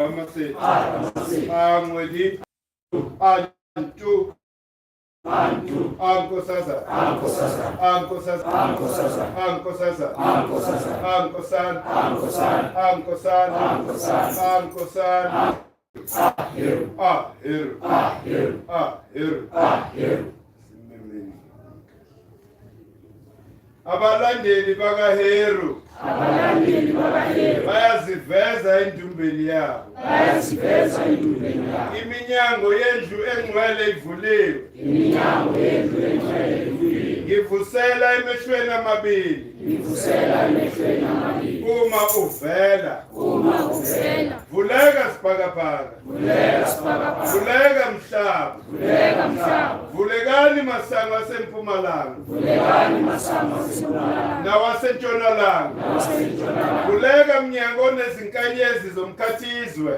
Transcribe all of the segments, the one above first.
Adamaset, Angwedi, Antu, Ankosaza, Heru. Abalandeli baka Heru bayaziveza endumbeni yabo. Iminyango yendlu engcwele ivuliwe. Ngivusela emehlweni amabili. Uma uvela. Vuleka sibhakabhaka. Vuleka mhlaba. Vulekani masango asempumalanga. Nawasentshonalanga. Vuleka mnyango onezinkanyezi zomkhathizwe.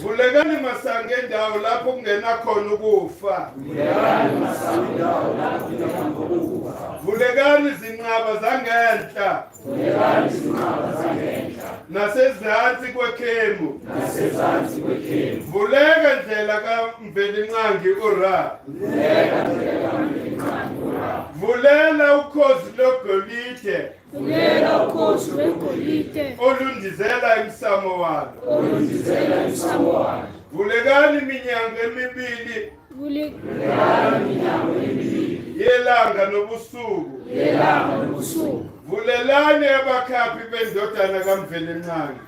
Vulekani masango endawo lapho kungena khona ukufa. Vulekani zinqaba zangenhla. Nasezansi kwekhemu. Vuleka ndlela kaMvelinqangi uRa. Vulela ukhozi logolide. Olundizela imsamo walo. Vulekani minyango emibili. Yelanga nobusuku. Vulelani abakhaphi bendodana kaMvelinqangi.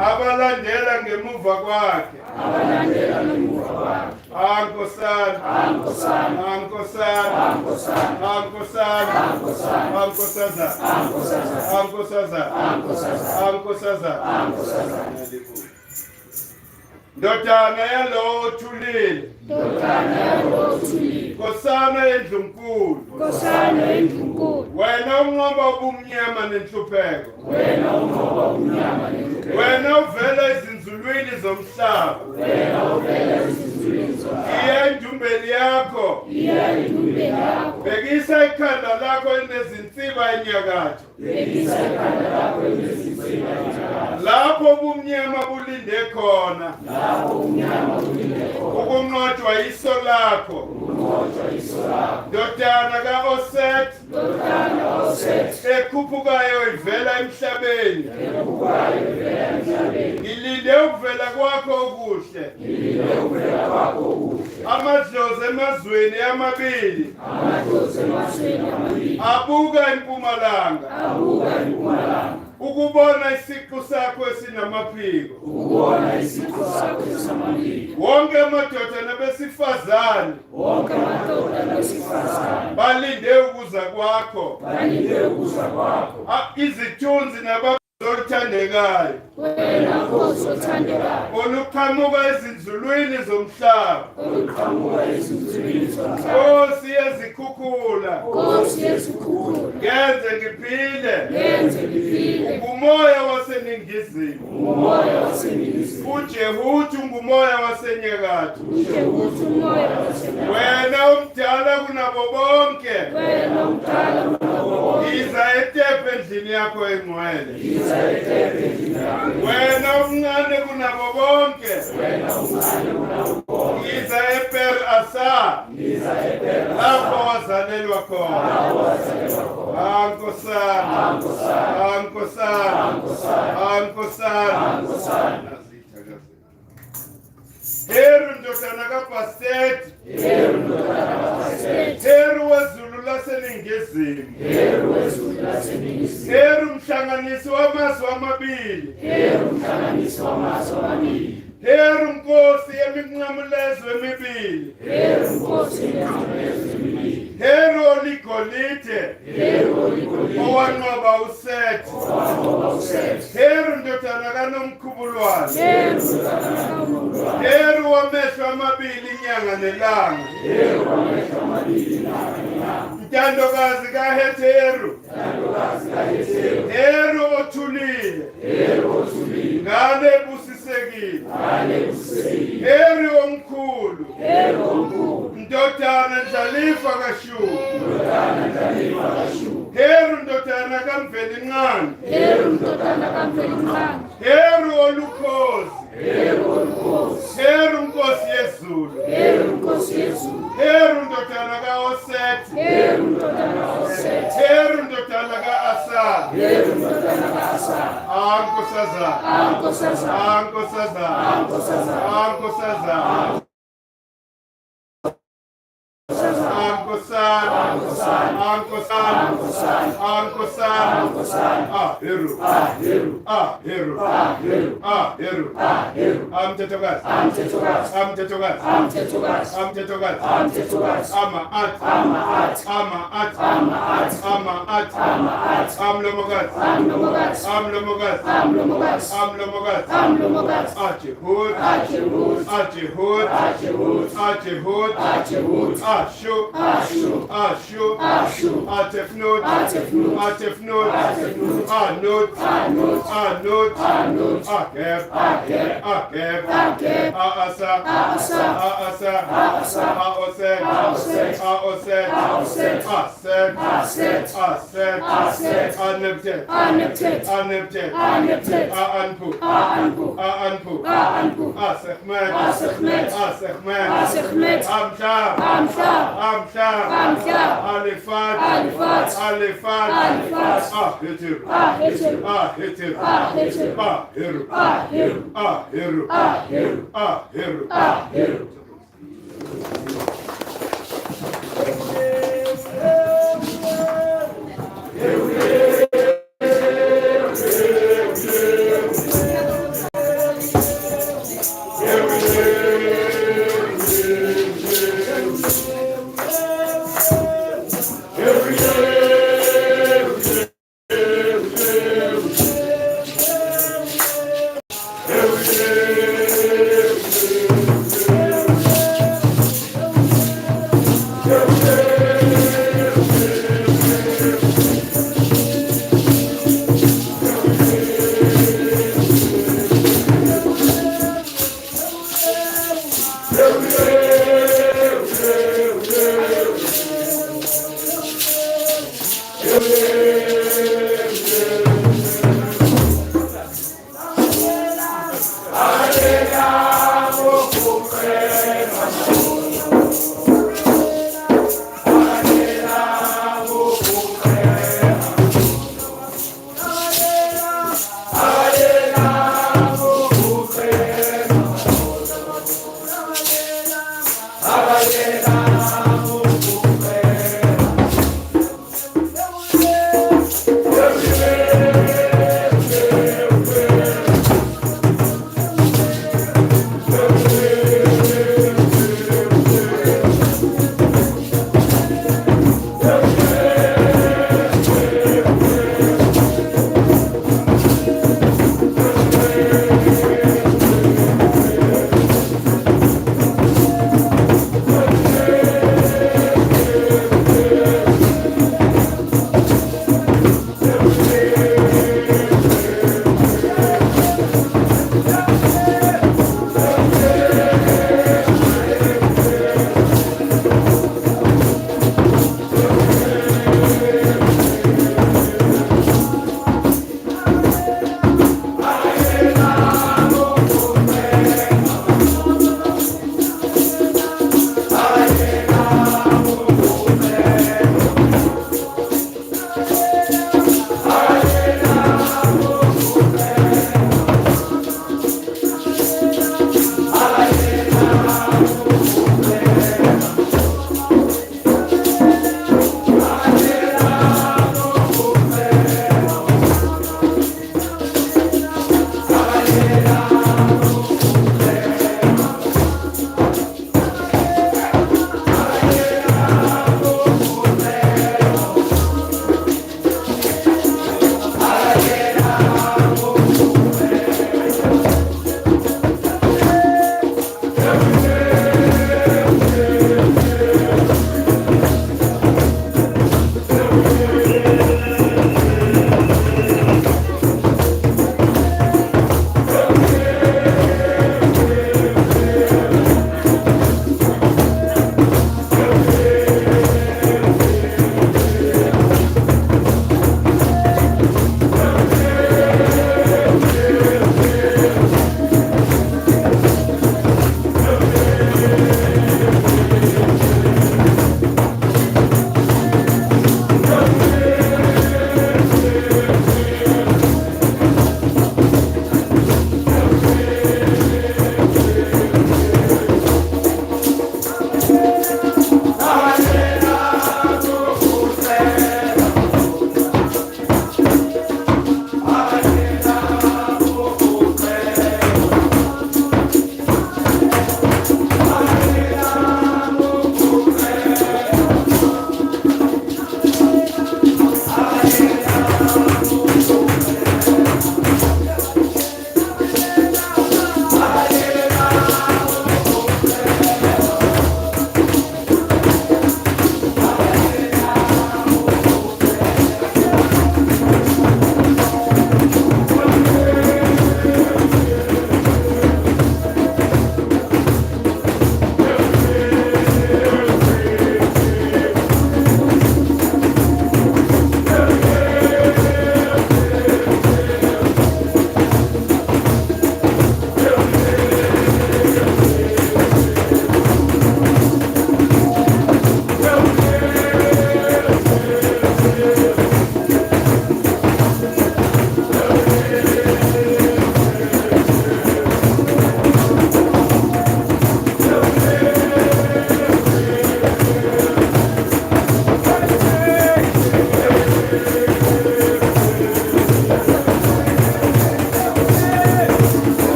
Abalandela ngemuva kwakhe. Ndodana yalo othulile. Nkosana yendlunkulu. Wena unqoba ubumnyama nenhlupheko. Wena uvela ezinzulwini zomhlaba. Iya endumbeni yakho. Bekisa ikhanda lakho enezinsiba enyakatho. Lapho ubumnyama bulinde khona. Ukunqotshwa iso lakho. Ndodana ka-Oset. Ekhuphukayo ivela emhlabeni. Ngilinde ukuvela kwakho okuhle. Amadlozi emazweni amabili. Abuka impumalanga. Ukubona isiqu sakho esinamaphiko. Wonke amadoda nabesifazane. Balinde ukuza kwakho. Izithunzi nabazothandekayo. Oluqhamuka ezinzulwini zomhlaba. Nkosi yezikhukhula. Ngenze ngiphile. Ungumoya waseningizimu. uJehuthi ungumoya wasenyakatho. Wena umdala kunabo bonke. Iza eTepe endlini yakho engcwele. Wena umncane kunabo bonke. Iza ePer Asa. Lapho wazalelwa khona. Ankosana. Heru ndodana kaBastet. Heru wezulu laseningizimu. Heru mhlanganisi wamazwe amabili. Heru nkosi yeminqamulezwe emibili. Heru oligolide. Owanqoba uSet. Heru ndodana kaNomkhubulwane. Heru wamehlo amabili inyanga nelanga. Ntandokazi kaHeru. Heru othulile. Ngane ebusisekile. Heru omkhulu. Ndodana ndlalifa kaShulu. Heru ndodana kaMvelinqangi. Mfelincane. Heru ndodana kaMfelincane. Heru olukhozi. Heru olukhozi. Heru Nkosi yezulu. Heru Nkosi yezulu. Heru ndodana kaOseth. Heru ndodana kaOseth. Heru ndodana kaAsa. Heru ndodana kaAsa. Ankosazana. Ankosazana. Ankosazana. Ankosazana. Ankosazana. Heru. Heru. Amtetokazi. Ashu, Atefnot, Anot, Akeb, Aasa, Aoset, Aneptet, Aanpu, Asechmet, Amshar, Alifat, Heru.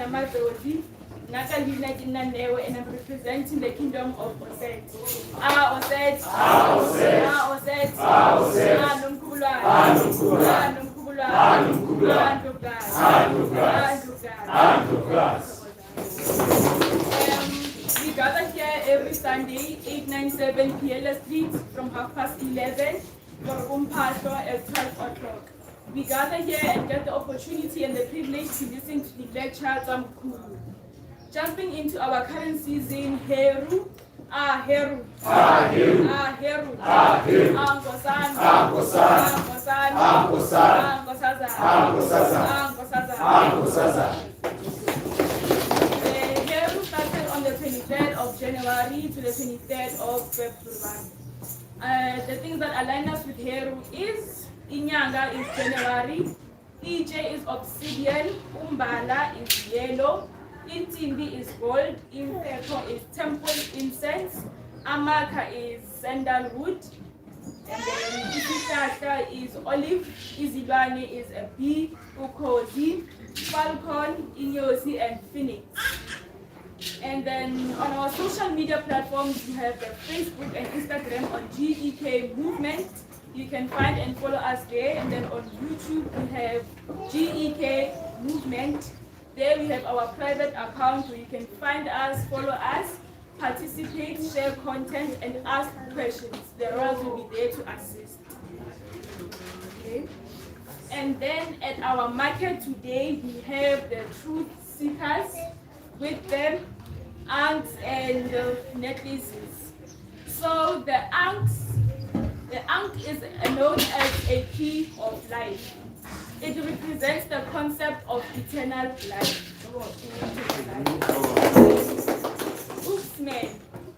Namadodi, Nakalina Dinanewe, and I'm representing the kingdom of Oset. Oset. Oset. We gather here every Sunday, 897 PL Street from 11:30 for Umpato at 12 o'clock. We gather here and get the opportunity and the privilege to listen to the lectures of Mkhulu. Jumping into our current season, Heru. Heru. Heru. Heru. Heru. Angosana. Angosana. Angosana. Angosana. Angosaza. Angosaza. Angosaza. Angosaza. Heru started on the 23rd of January to the 23rd of February. The things that align us with Heru is Inyanga is January, EJ is obsidian, Umbala is yellow, Intimbi is gold, Impeto is temple incense, Amaka is sandalwood, and then Isitata is olive, Izibane is a bee, Ukozi, falcon, Inyosi, and phoenix. And then on our social media platforms, we have the Facebook and Instagram on GEK Movement. You can find and follow us there. And then on YouTube, we have GEK Movement. There we have our private account where you can find us, follow us, participate, share content, and ask questions. The roles will be there to assist. Okay. And then at our market today, we have the truth seekers with them, ants and necklaces. So the ant is known as a key of life. It represents the concept of eternal life. Booksman.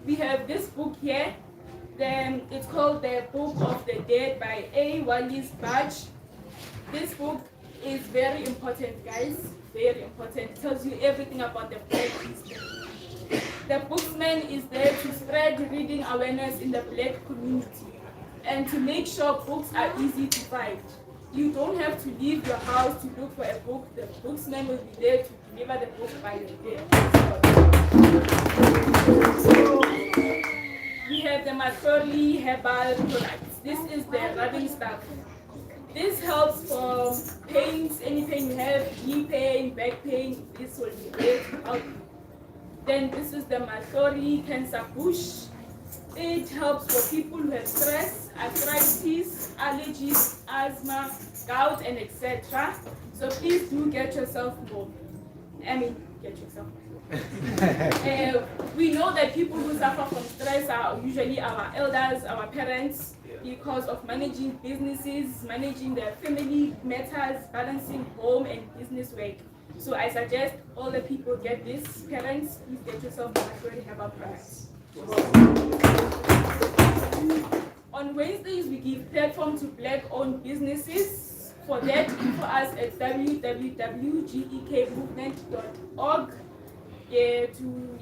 We have this book here. Then it's called The Book of the Dead by A. Wallis Budge. This book is very important, guys. Very important. It tells you everything about the Black history. The Booksman is there to spread reading awareness in the Black community and to make sure books are easy to find. You don't have to leave your house to look for a book. The Booksman will be there to deliver the book by your door. We have the Mkhulu herbal products. This is the rubbing stuff. This helps for pains, any pain you have, knee pain, back pain. This will be there to help you. Then this is the Mkhulu cancer bush. It helps for people who have stress, arthritis, allergies, asthma, gout, and etc. So please do get yourself more. Get yourself more. We know that people who suffer from stress are usually our elders, our parents, because of managing businesses, managing their family matters, balancing home and business work. So I suggest all the people get this. Parents, please get yourself Mkhulu herbal products. On Wednesdays, we give platform to Black-owned businesses. For that, info us at www.gekmovement.org to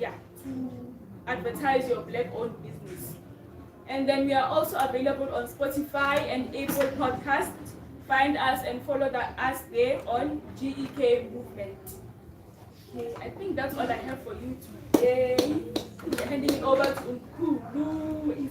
advertise your Black-owned business. And then we are also available on Spotify and Apple Podcasts. Find us and follow us there on GEK Movement. Okay, I think that's all I have for you today. Handing it over to Mkhulu.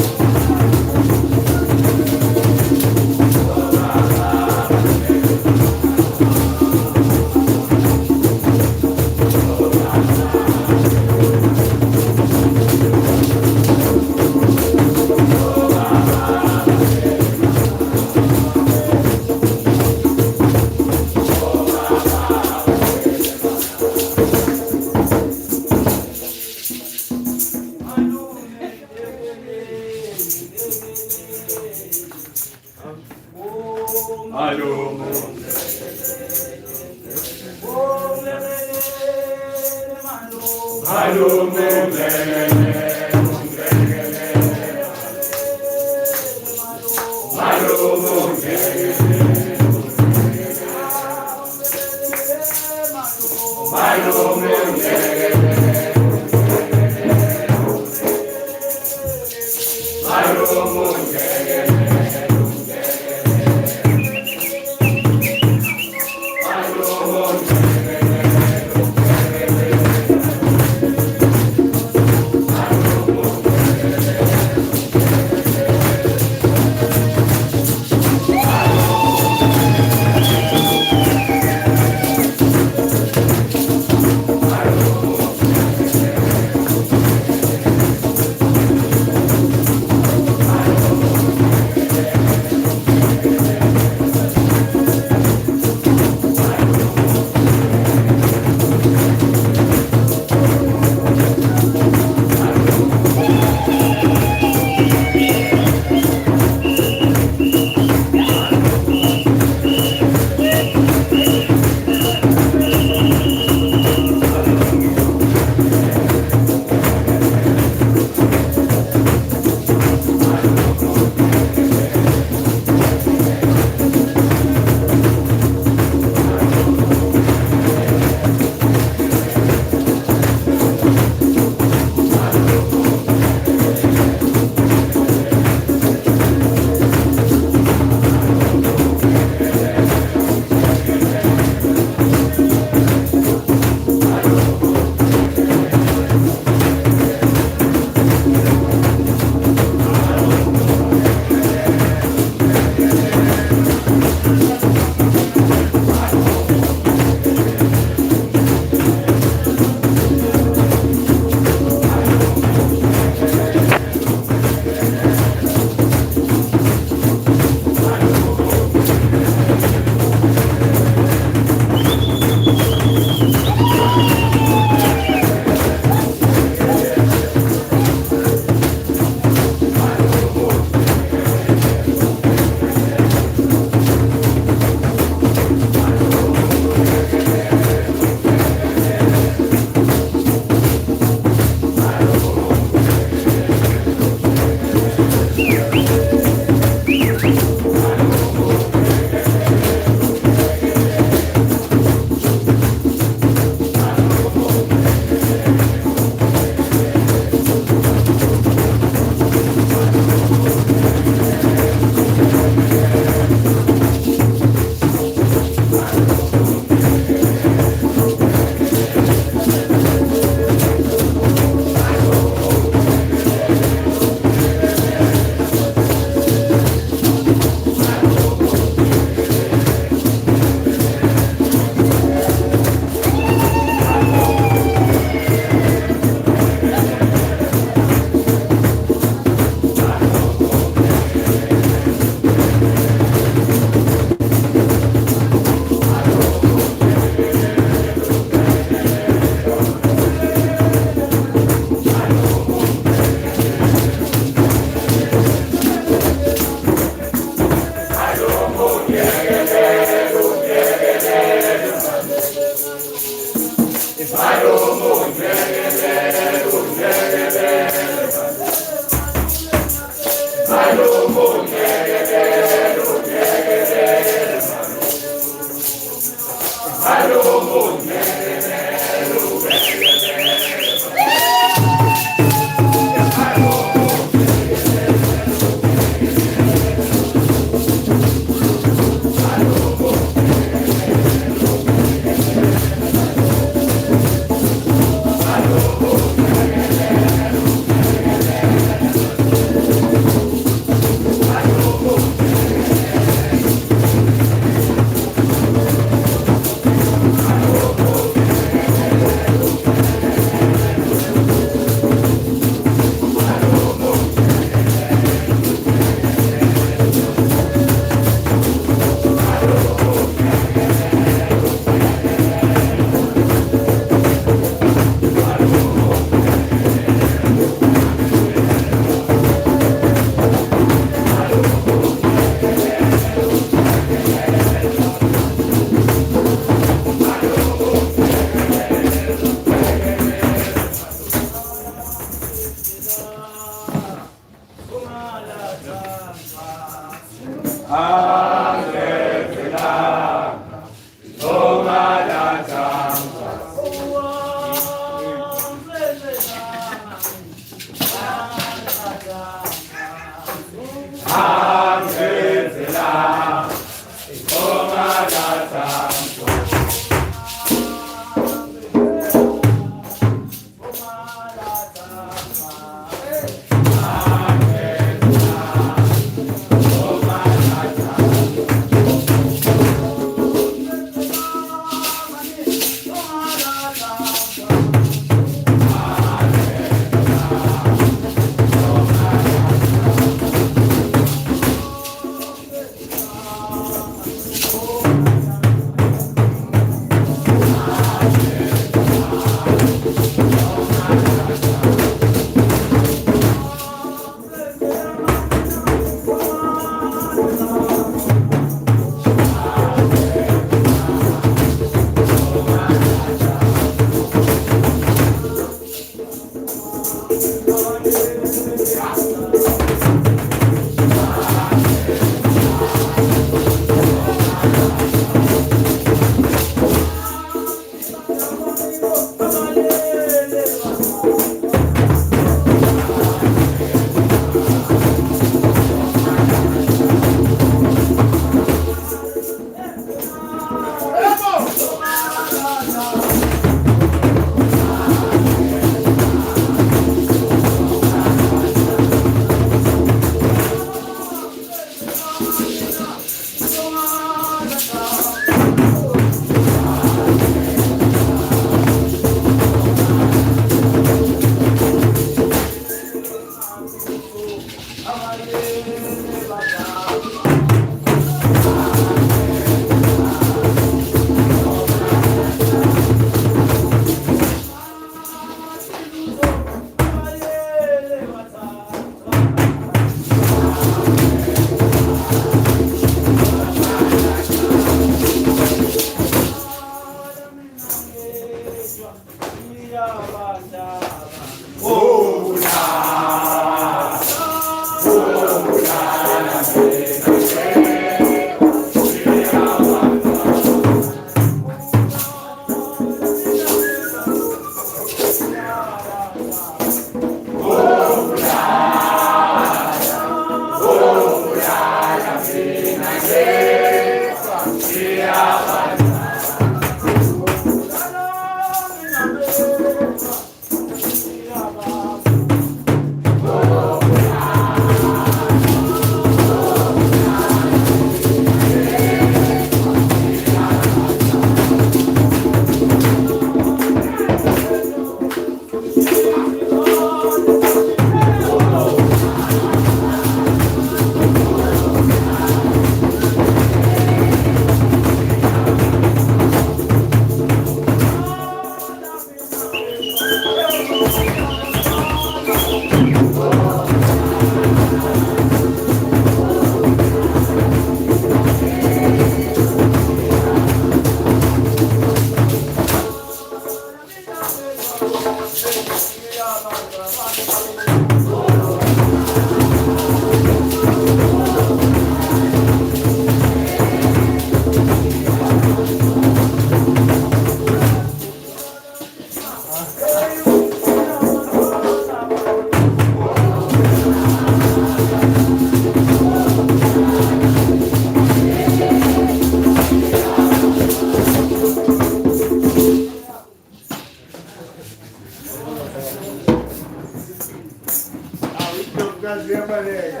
Ndlovukazi yabaleka.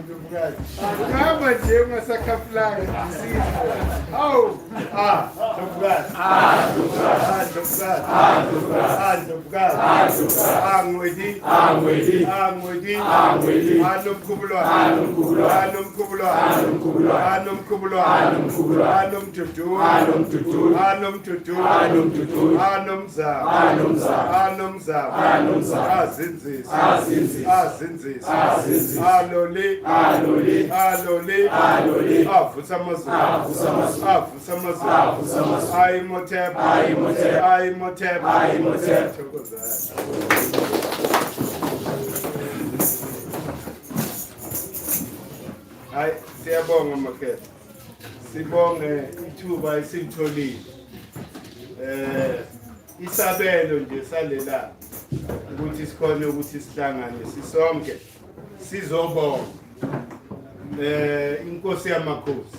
Ndlovukazi. Ngihamba nje ungasakhafulanga ndisizwe. Awu, Ndlovukazi. Ndlovukazi. Angwedi. Hayi siyabonga makhetha. Sibonge ithuba esilitholile. Isabelo nje salela ukuthi sikhona ukuthi sihlangane sisonke sizobonga. Inkosi yamakhosi.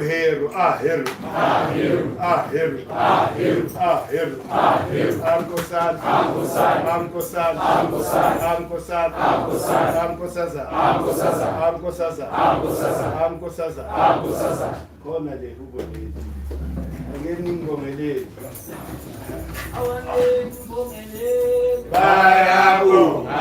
Heru. Khona le hubo le. Ngeni ngibongelele. Awangeni ngibongelele. Bayabonga.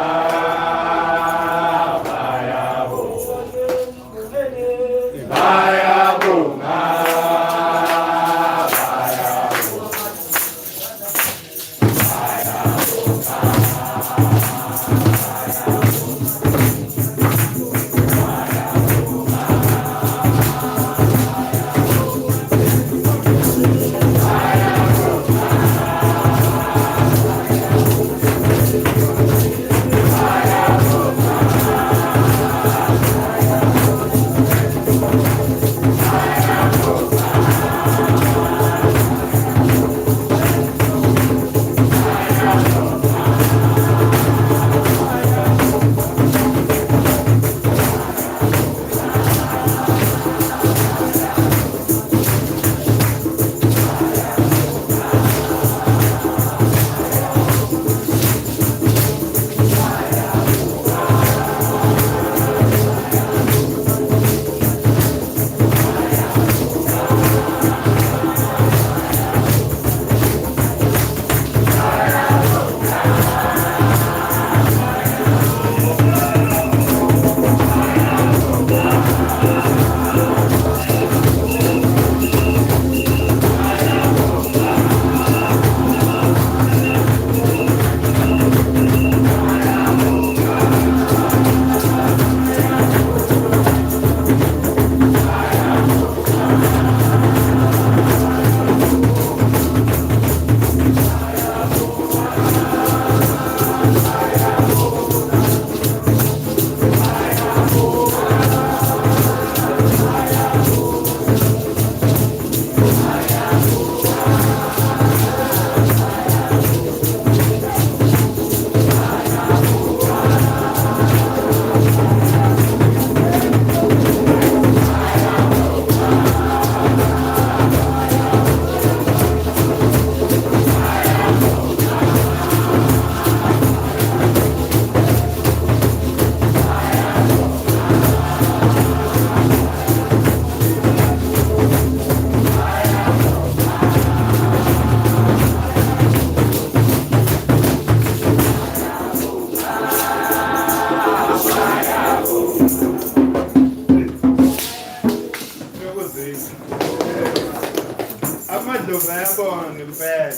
Amadlozi ayabonga ngempela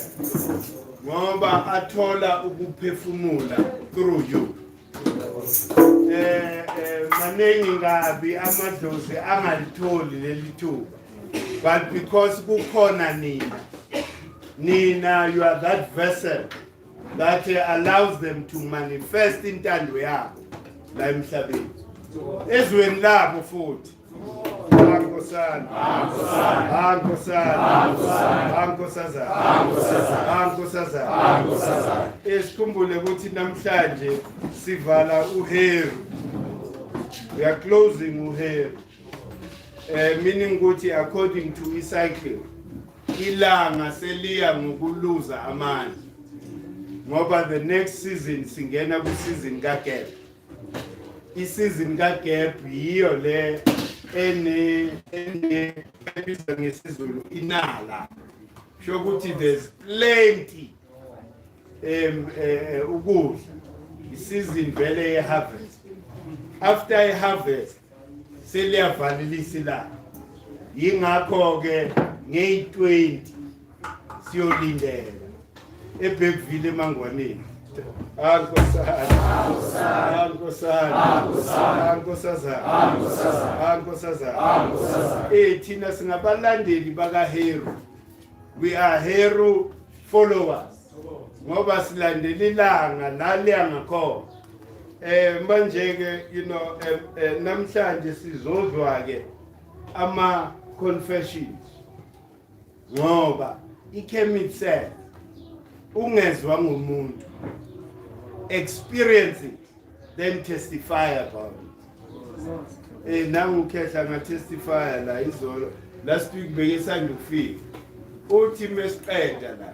ngoba athola ukuphefumula through you. Maningi ngabi amadlozi angalitholi leli thuba, but because kukhona nina you are that vessel that allows them to manifest intando yabo la emhlabeni ezweni labo futhi. Esikhumbule ukuthi namhlanje sivala uHeru. We are closing uHeru. Meaning ukuthi according to icycle ilanga seliya ngokuluza amandla. ngoba the next season singena ku season ka gap. I season ka gap yiyo le ene ngesizulu inala. Show ukuthi there's plenty ukudla. I season vele ye harvest. After I harvest seliyavalilisa la. Yingakho ke nge-20 siyolindela eBeckville eMangwaneni. Thina singabalandeli baka Heru. We are Heru followers. Ngoba silandela ilanga laliya ngakho. Manje ke namhlanje sizozwa ke ama confessions. Ngoba iKemet said ungezwa ngumuntu, experience it, then testify about it. Nangu khehla nga testify la izolo. Last week bekesanda ukufika. Uthi mesiqeda la.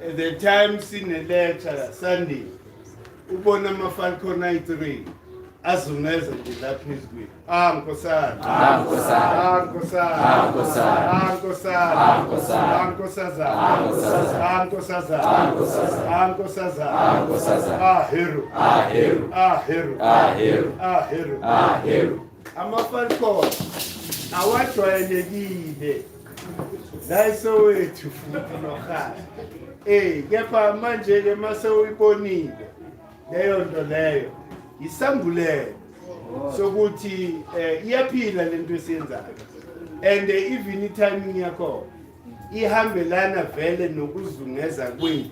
At the time sine lecture Sunday. Ubona amafalcon 3 azungeza nje lapha izwi. Nkosana. Heru. Amafalcon awajwayelekile. Layisowethu futhi nokhaya. Kepha manje ke mase uyibonile leyo nto leyo isambulelo sokuthi iyaphila lento esiyenzayo, and even itiming yakho ihambelana vele nokuzungeza kwethu,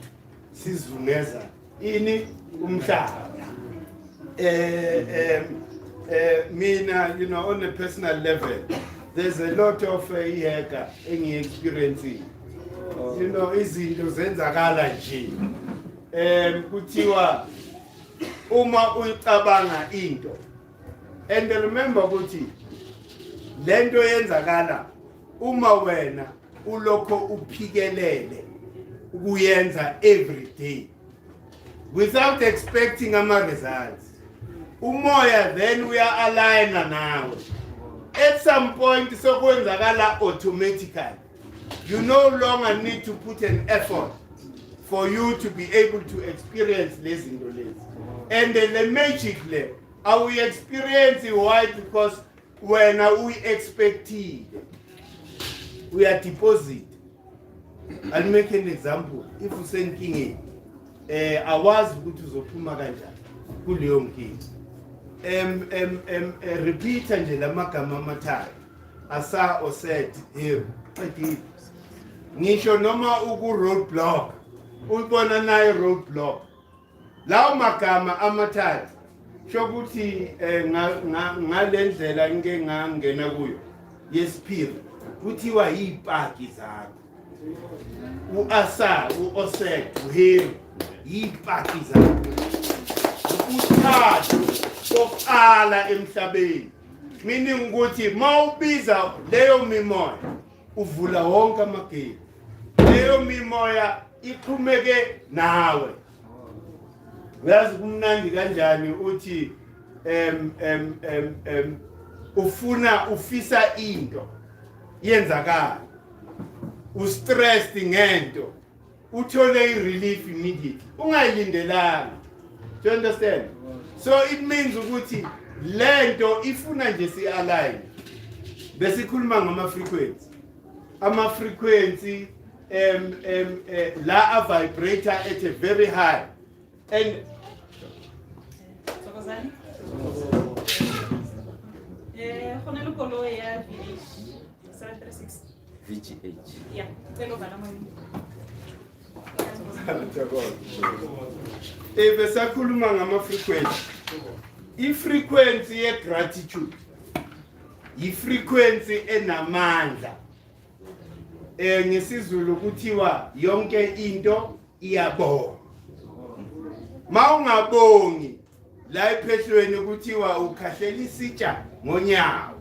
sizungeza ini umhlaba. Mina, on a personal level, there's a lot of iheka engi-experiencing. Izinto zenzakala nje. Kuthiwa uma uyicabanga into, and remember ukuthi lento yenzakala uma wena ulokho uphikelele ukuyenza every day without expecting ama results. Umoya then we are aligned now. At some point sokwenzakala automatically. You no longer need to put an effort for you to be able to experience lezi zinto lezi. And the magic le, we experience why? Because when we expected, we are deposit. I'll make an example. If you send king, I was good to zophuma kanjani kuleyo nkingi. Repeat nje lamagama amathathu. Asa oset Heru. Ngisho noma uku roadblock. Uyibona nayo roadblock. Lawo magama amathathu shokuthi ngalendlela ngeke ngangena kuyo yesiphiri kuthiwa yipaki zakho. Uasa, uoset, uheru yipaki zakho. Uthathu kokuqala emhlabeni. Meaning ukuthi mawubiza leyo mimoya uvula wonke amagate. Leyo mimoya iqhumeke nawe. Uyazi kumnandi kanjani uthi ufisa into yenzakala, ustressed ngento, uthole relief immediately, ungayilindelanga. Do you understand? So it means ukuthi lento ifuna nje si align. Besikhuluma ngama frequency. Ama frequency la a vibrator at a very high. And VGH. Yeah, besakhuluma ngama frequency. I-frequency ye gratitude. I-frequency enamandla. Ngesizulu kuthiwa yonke into iyabonga. Mawungabongi la ephehlweni kuthiwa ukhahlela isitsha ngonyawo.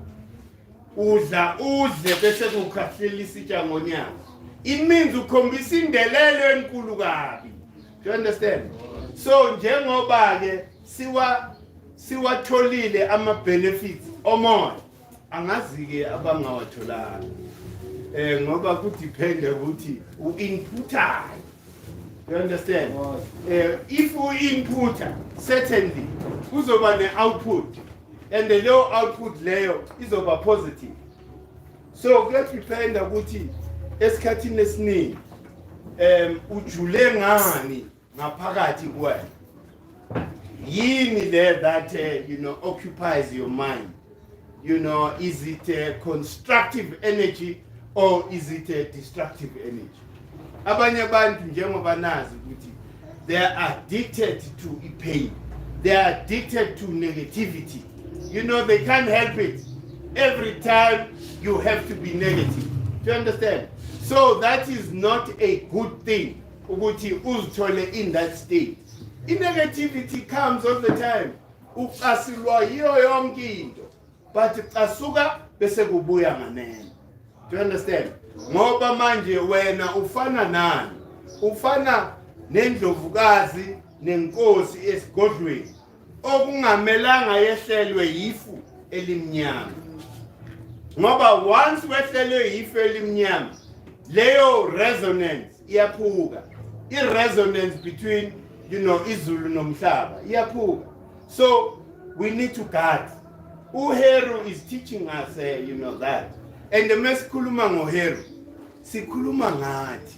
Udle bese kukhahlela isitsha ngonyawo. It means ukhombisa indelelo enkulu kabi. Do you understand? So njengoba ke siwatholile ama benefits omoya angazi ke abangawatholanga ngoba ku depend ukuthi u-inputer. You understand? If we inputer, certainly kuzoba ne-output and the low output leyo izoba positive. So kuyadependa ukuthi esikhathini esiningi ujule ngani ngaphakathi kwena. Yini there that occupies your mind? Is it a constructive energy or is it a destructive energy? Abanye abantu njengoba nazi ukuthi they are addicted to pain. They are addicted to negativity. They can't help it. Every time you have to be negative. Do you understand? So that is not a good thing. Ukuthi uzithole in that state. Negativity comes all the time. Uqasilwa yiyo yonke into. But qasuka bese kubuya nganene. Do you understand? Ngoba manje wena ufana nani? Ufana nendlovukazi nenkosi esigodlweni. Okungamelanga yehlelwe yifu elimnyama. Ngoba once wehlelwe yifu elimnyama, leyo resonance iyaphuka. I-resonance between izulu nomhlaba iyaphuka. So we need to guard. Heru is teaching us that. And the mesikhuluma ngoHeru sikhuluma ngathi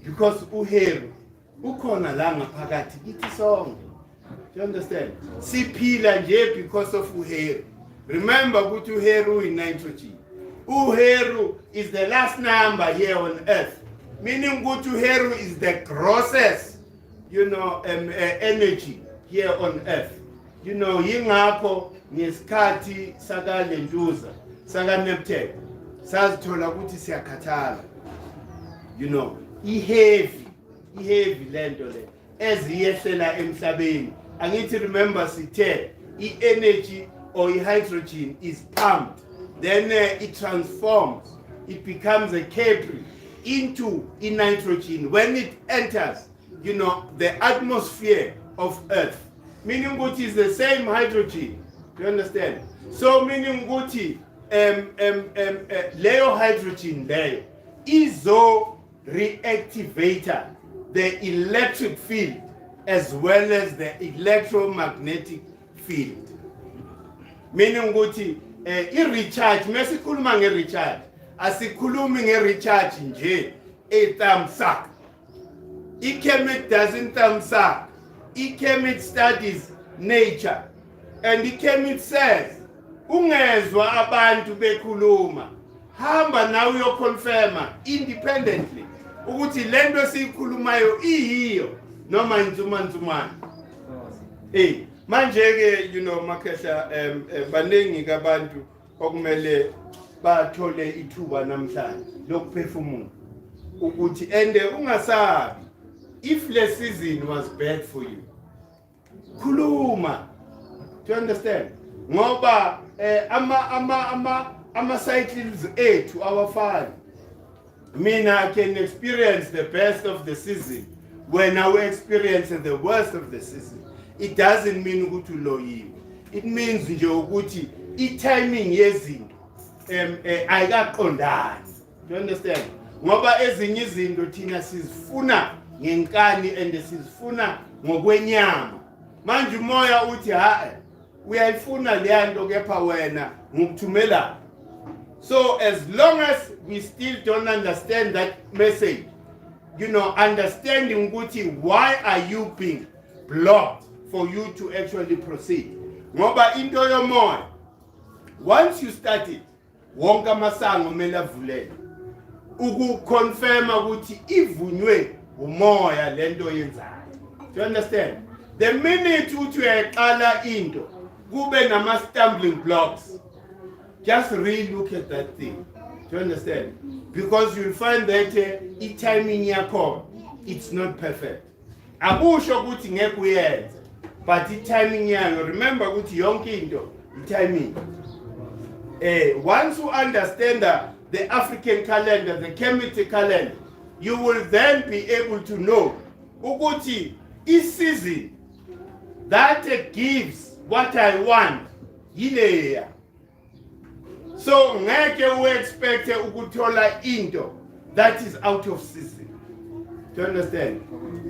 because uHeru ukhona la ngaphakathi kithi sonke. Do you understand? Siphila nje because of uHeru. Remember ukuthi uHeru is nitrogen. uHeru is the last number here on earth. Meaning ukuthi uHeru is the grossest energy here on earth. Yingakho ngesikhathi sakalentuza sakaNeptune sazithola ukuthi siyakhathala. Iheavy lento le eziyehlela emhlabeni. Angithi remember sithe i-energy or hydrogen is pumped, then it transforms, it becomes a capri into nitrogen when it enters the atmosphere of earth. Meaning ukuthi is the same hydrogen. Do you understand? So meaning ukuthi leyo hydrogen leyo izo reactivator the electric field as well as the electromagnetic field. Meaning ukuthi i-recharge, mesikhuluma nge-recharge, asikhulumi nge-recharge nje ethamsak. I-Kemet doesn't thamsak. I-Kemet studies nature. And i-Kemet says, ungezwa abantu bekhuluma, hamba nawe uyoconfirma independently ukuthi lento esikhulumayo iyiyo noma inzumanzumana. Manje ke makhehla baningi kabantu okumele bathole ithuba namhlanje lokuphefumula ukuthi ende ungasabi if the season was bad for you. Khuluma. Do you understand? Ngoba ama cycles ethu awafani. Mina can experience the best of the season when I experience the worst of the season. It doesn't mean ukuthi uloyiwe. It means nje ukuthi i-timing yezinto ayikaqondani. Do you understand? Ngoba ezinye izinto thina sizifuna ngenkani and sizifuna ngokwenyama. Manje umoya uthi uyayifuna leyanto kepha wena ngikuthumela. So as long as we still don't understand that message, understanding ukuthi why are you being blocked for you to actually proceed. Ngoba into yomoya, once you start it, wonke amasango kumele avuleke. Ukuconfirma ukuthi ivunywe umoya lento yenzayo. Do you understand? The minute uthi uyaqala into kube nama stumbling blocks, just really look at that thing. Do you understand? Because you'll find that timing yakho, it's not perfect. Akusho ukuthi ngeke uyenze, but timing yakho, remember ukuthi yonke into timing. Once you understand the African calendar, the Kemet calendar, you will then be able to know ukuthi season that gives what I want yileya. So ngeke u-expect ukuthola into that is out of season. Do you understand?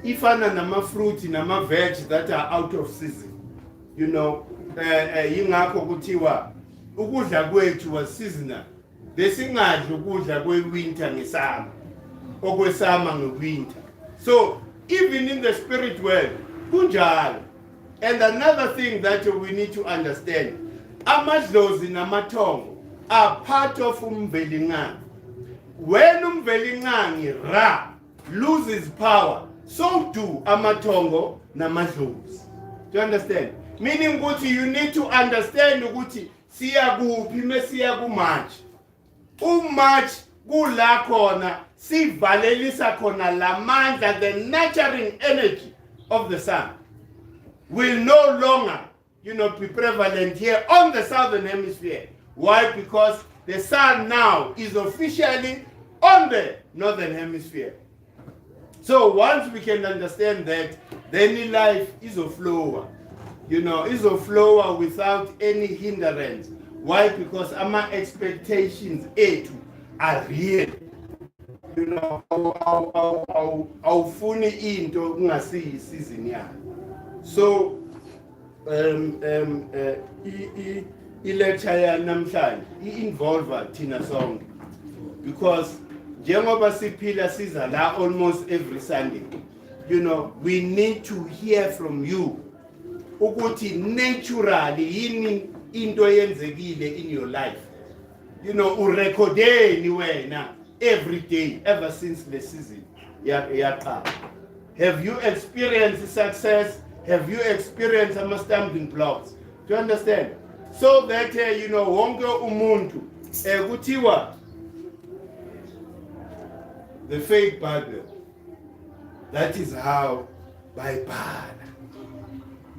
Ifana nama-fruit nama-veg that are out of season. You know, yingakho kuthiwa ukudla kwethu was seasonal. Besingadli ukudla kwe-winter ngesama, okwesama nge-winter. So even in the spirit world, kunjalo. And another thing that we need to understand, amadlozi namathongo are part of umvelingangi. When umvelingangi Ra loses power, so do amathongo namadlozi. Do you understand? Meaning ukuthi you need to understand ukuthi siya kuphi mesiya kuMarch. uMarch kula khona sivalelisa khona lamandla, the nurturing energy of the sun will no longer, be prevalent here on the southern hemisphere. Why? Because the sun now is officially on the northern hemisphere. So once we can understand that, then life is a flower, is a flower without any hindrance. Why? Because our expectations are real. Awufuni into ungasiyi season yakho. So i-lecture yanamhlanje i-involve thina sonke, because njengoba siphila siza la almost every Sunday, we need to hear from you ukuthi naturally yini into yenzekile in your life. Urekhodeni wena every day ever since the season yaqala. Have you experienced success? Have you experienced some stumbling blocks? Do you understand? So that wonke umuntu kuthiwa the fake Bible, that is how bayibhala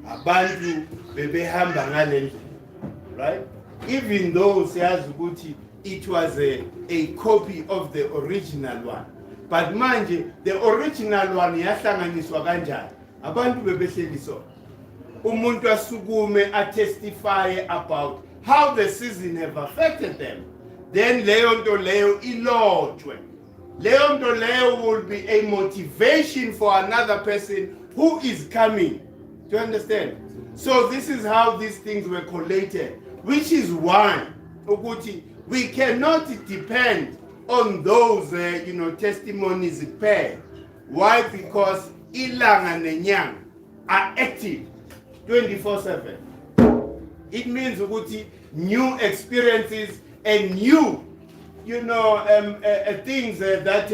abantu bebehamba ngale ndlela, right? Even though siyazi ukuthi it was a copy of the original one, but manje the original one yahlanganiswa kanjani? Abantu bebehleliswa, umuntu asukume testify about how the season have affected them, then leyo nto leyo ilotshwe. Leyo nto leyo will be a motivation for another person who is coming. Do you understand? So this is how these things were collated, which is why ukuthi we cannot depend on those testimonies pair. Why? Because ilanga nenyanga are active 24/7. It means ukuthi new experiences and new things that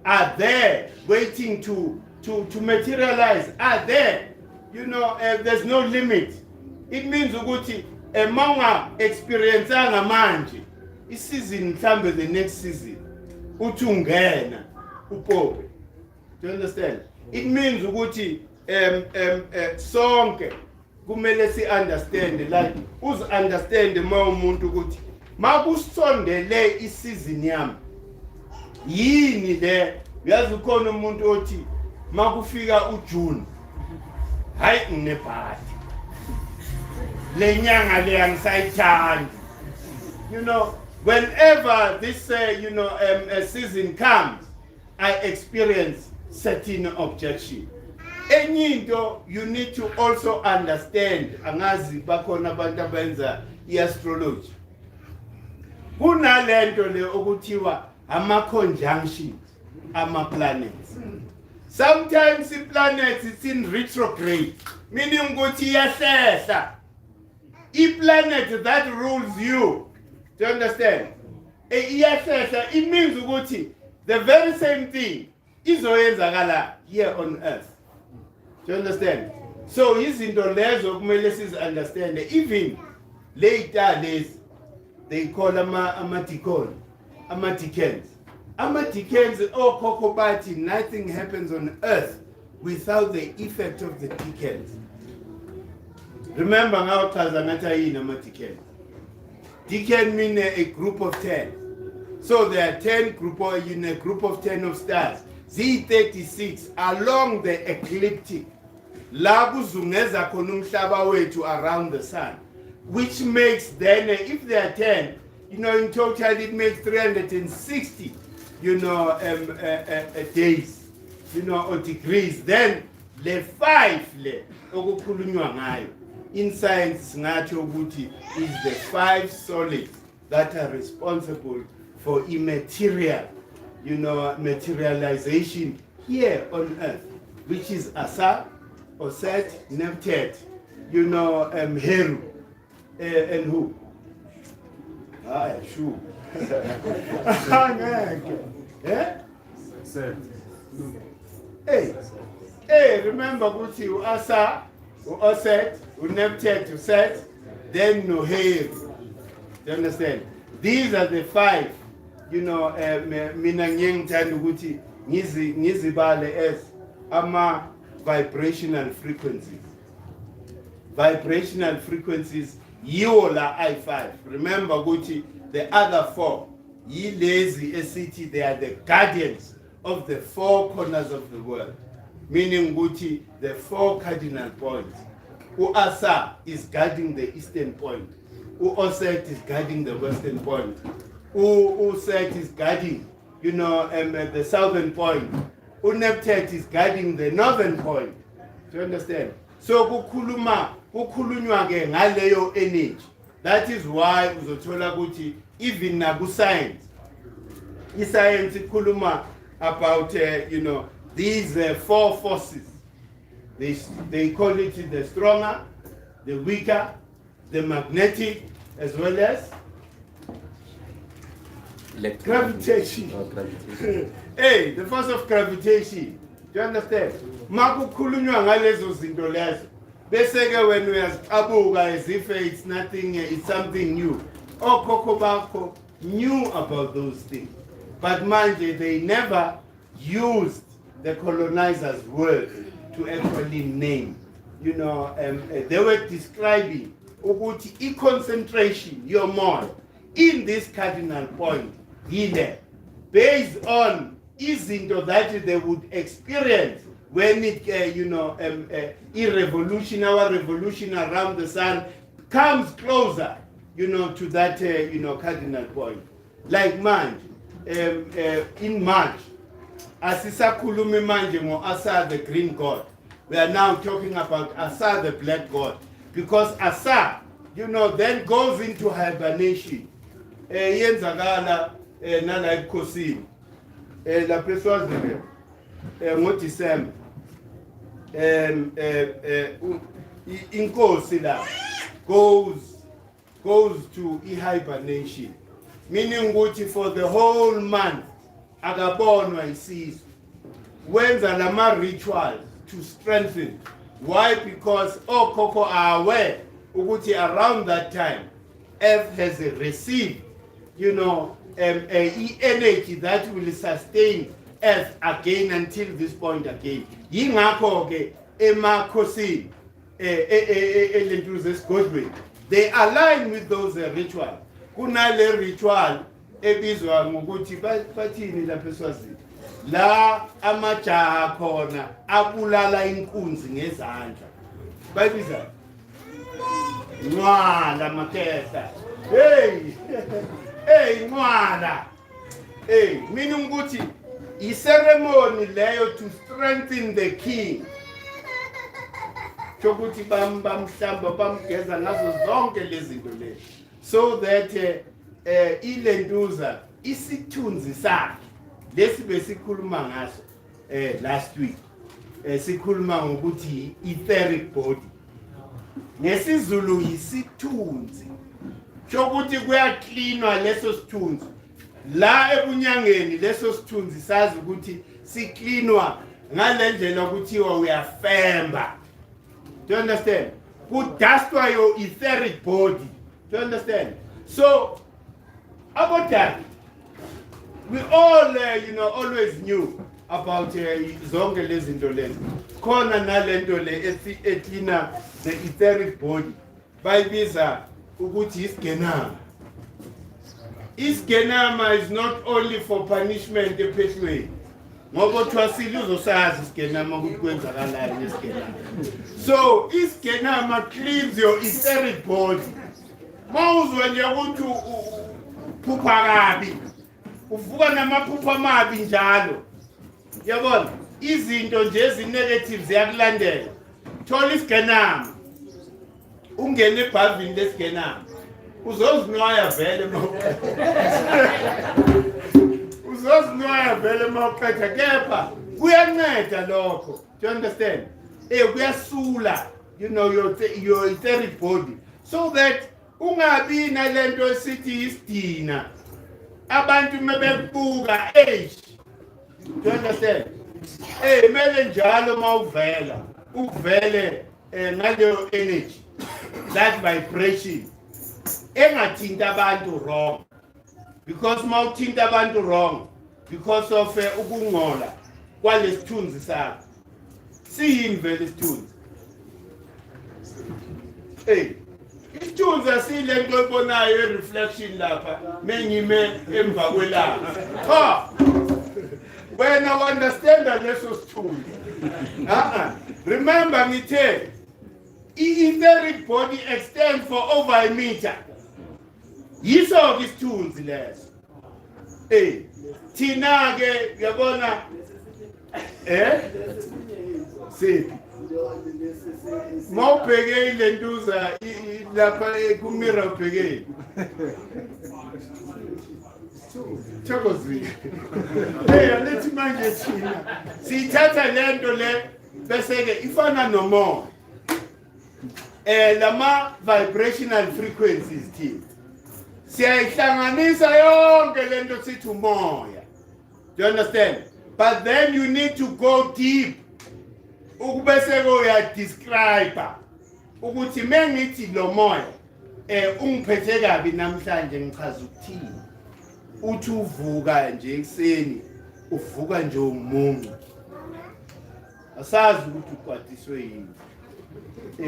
are there waiting to materialize are there. There's no limit. It means ukuthi manga experience manje season mhlambe the next season uthi ungena upope. Do you understand? It means ukuthi sonke kumele si understand, like us understand umuntu ukuthi makusondele season yami yini le. Uyazi ukhona umuntu othi makufika uJune hayi nginebhadi lenyanga le angisayithandi. Whenever this season comes, I experience certain objection. Enyinto you need to also understand, angazi bakhona abantu abenza iastrology, kunalento le okuthiwa ama-conjunctions ama-planets. Sometimes the planets it's in retrograde, meaning ukuthi iyahlehla. I-planet that rules you, do you understand? Iyahlehla, it means ukuthi the very same thing izoyenzakala here on earth. Do you understand? So izinto lezo kumele sizi understand. Even later days they call ama-decans. Ama-decans, okhokho bathi nothing happens on earth without the effect of the decans. Remember ngawuchaza ngathi yini ama-decans. Decan mean a group of 10. So there are 10 group, in a group of 10 of stars. ziyi-36 along the ecliptic la kuzungeza khona umhlaba wethu around the sun, which makes then if there are 10, in total it makes 360 days, or degrees. Then le 5 le okukhulunywa ngayo in science singatsho ukuthi is the 5 solids that are responsible for immaterial, materialization here on earth, which is Asa, Oset, Neptet, Heru, and who? Sure. Yeah? Hey, remember Guti, Asa, Oset, Neptet, Oset, then no Heru. You understand? These are the 5, mina ngiyengithanda ukuthi ngizibale as ama vibrational frequencies. Vibrational frequencies, yiwo la I5. Remember ukuthi the other 4, yilezi esithi, they are the guardians of the 4 corners of the world. Meaning ukuthi the 4 cardinal points. U-Asa is guarding the eastern point. U-Oset is guarding the western point. U-Set is guarding, the southern point. U-Neptet is guarding the northern point. Do you understand? So kukhulunywa ke ngaleyo energy. That is why uzothola ukuthi even naku science, i-science ikhuluma about these 4 forces. They call it the stronger, the weaker, the magnetic, as well as gravitation. Hey, the force of gravitation. Do you understand? Makukhulunywa ngalezo zinto lezo. Bese ke when we abuka as if it's nothing, it's something new. Okhokho bakho knew about those things. But manje, they never used the colonizers' word to actually name. They were describing ukuthi i-concentration yomona in this cardinal point here, based on izinto that they would experience when it, our revolution around the sun comes closer, to that, cardinal point. Like manje, in March, asisakhulumi manje ngo Asa the green god. We are now talking about Asa the black god, because Asa, then goes into hibernation. Yenzakala nala ebukhosini. La peswazile ngoDecember. Inkosi la goes to hibernation, meaning ukuthi for the whole month akabonwa isizwe. Wenza lama rituals to strengthen. Why? Because okhokho are aware ukuthi around that time Earth has received energy that will sustain Earth again until this point again. Yingakho ke emakhosini elentuzwe esigodlweni, they align with those rituals. Kunale ritual ebizwa ngokuthi bathini lapha eSwazini, la amajaha khona abulala inkunzi ngezandla, bayibiza Nwala maketa. Hey, Nwala. Hey, meaning ukuthi i-ceremony leyo to strengthen the king. Chokuthi bamhlamba bamgeza nazo zonke lezi zinto lezi, so that ilentuza isithunzi sakhe lesi besikhuluma ngaso last week, sikhuluma ngokuthi etheric body. NgesiZulu yisithunzi chokuthi kuyaklinwa leso sithunzi la ebunyangeni. Leso sithunzi sazi ukuthi siklinwa ngalendlela ukuthiwa uyafemba. Do you understand? Kudastwa your etheric body. Do you understand? So about that, we all always knew about zonke lezi zinto lezi. Khona nalento le eklina the etheric body, bayibiza ukuthi isgenama. Isgenama is not only for punishment ephehlweni. ngoba thwasile uzosazi isgenama ukuthi kwenzakalani ngesgenama. So isgenama cleans your etheric body. Mawuzwe nje ukuthi uphupha kabi, uvuka namaphupha amabi njalo, yabona izinto nje ezinegative ziyakulandela. Thola isgenama, ungene ebhavini lesgenama, uzozinwaya vele uzozinwaya vele mawuqeda, kepha kuyanceda lokho. Do you understand? Kuyasula, you know, your etheric body, so that ungabi nalento esithi isidina abantu mebekubuka do you understand? Mele njalo mawuvela uvele ngaleyo energy, that vibration engathinta abantu wrong, because mawuthinta abantu wrong because of ukungola kwalesithunzi sakho. Siyini vele isithunzi? Isithunzi asilento ebonayo reflection lapha mengime emva kwelanga. Ha, wena understand leso sithunzi. Remember ngithe etheric body extends for over a meter. Yiso isithunzi leso. Thina ke yabona Siphi mawubheke ilentuza lapha kumira ubheke Chokozile. Alethi manje thina sithatha lento le bese ke ifana nomoya. Lama vibrational frequencies thina siyayihlanganisa yonke lento sithi umoya. Do you understand? But then you need to go deep. Ukubese uya describe ukuthi mengithi lo moya ungiphethe kabi namhlanje ngichaza ukuthini. Uthi uvuka nje ekseni uvuka nje umuncu. Asazi ukuthi uqwadiswe yini.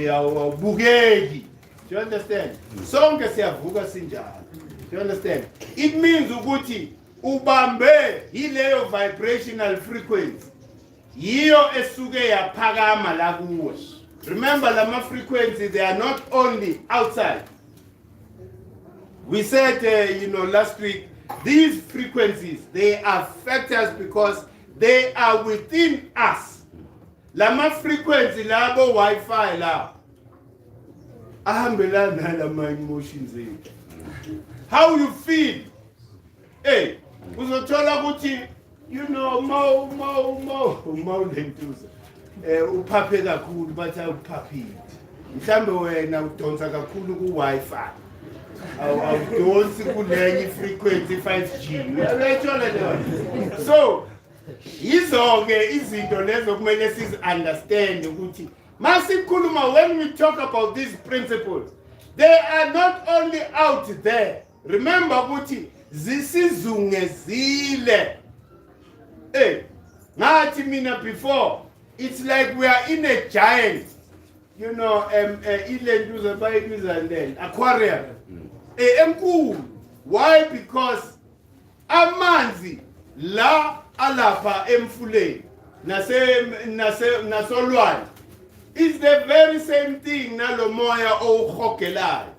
Awubukeki. Do you understand? Sonke siyavuka sinjalo. Do you understand? It means ukuthi ubambe ileyo vibrational frequency. Yiyo esuke yaphakama la kuwe. Remember lama frequencies, they are not only outside. We said last week, these frequencies, they affect us because they are within us. Lama frequency labo Wi-Fi la ahambelana lama emotions ethu. How you feel? Uzothola ukuthi mau lentuza uphaphe kakhulu bathi awuphaphile. Mhlambe wena udonsa kakhulu ku Wi-Fi. Awudonsi kulenye frequency 5G. Uyathola leyo. So izonke izinto lezo kumele sizi understand ukuthi masikhuluma, when we talk about these principles, they are not only out there. Remember ukuthi zisizungezile. Ngathi mina before, it's like we are in a giant, ilentuza bayibiza then aquarium. Mkhulu. Why? Because amanzi la alapha emfuleni nasolwandle is the very same thing nalo moya owuhogelayo.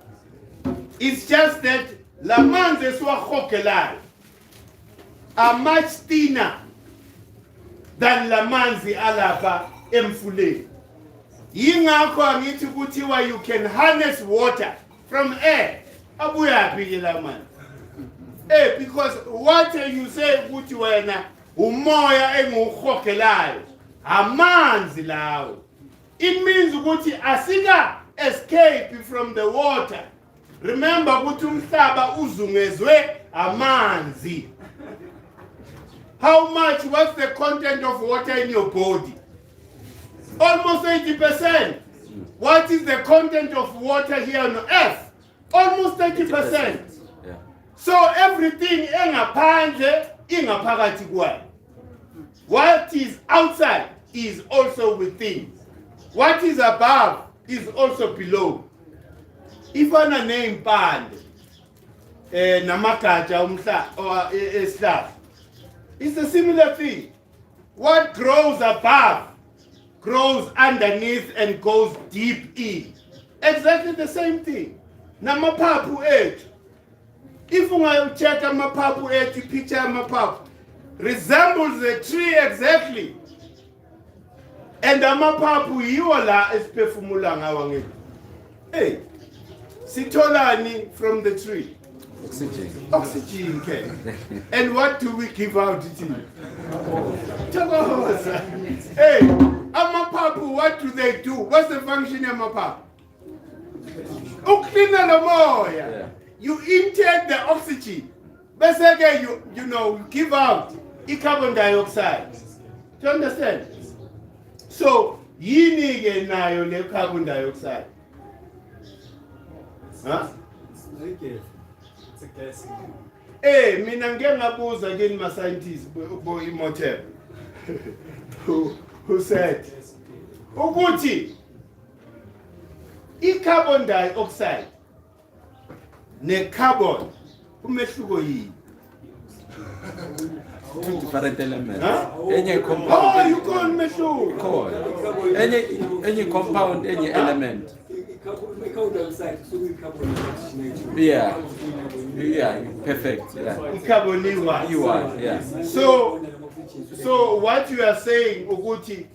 It's just that la manzi esiwahogelayo are much thinner than la manzi alapha emfuleni. Yingakho angithi kuthiwa you can harness water from air. Abuyaphi ke la manzi? Because water you say ukuthi wena umoya enguhogelayo amanzi lawo. It means ukuthi asika escape from the water. Remember ukuthi umhlaba uzungezwe amanzi. How much? What's the content of water in your body? Almost 80%. What is the content of water here on earth? Almost 30%. Yeah. So everything engaphandle ingaphakathi kwayo. What is outside is also within. What is above is also below. Ifana neimpande namagatsha umhlaba esihlahla. It's a similar thing. what grows above grows underneath and goes deep in. Exactly the same thing. Namapapu ethu. If you check amapapu ethu, picture amapapu resembles the tree exactly. And amapapu yiwo la esiphefumula ngawo ngithi. Hey, sitholani from the tree? Oxygen. Oxygen, okay. And what do we give out to you? Hey, amapapu, what do they do? What's the function of amapapu? Uklina the moya. You intake the oxygen. Basically, you know, give out carbon dioxide. Do you understand? So, yini ke nayo le carbon dioxide? Huh? Okay. It's a gas. Eh, mina ngeke ngabuza kini ma scientists bo immortal. Who said ukuthi carbon dioxide ne carbon umehluko yini? Two different elements. Huh? Any Oh, compound. you call mehluko. Any compound, any element. Carbon dioxide, so we carbon dioxide. Yeah. Yeah, perfect. Yeah. Carbon iwa. You are, yeah. So what you are saying ukuthi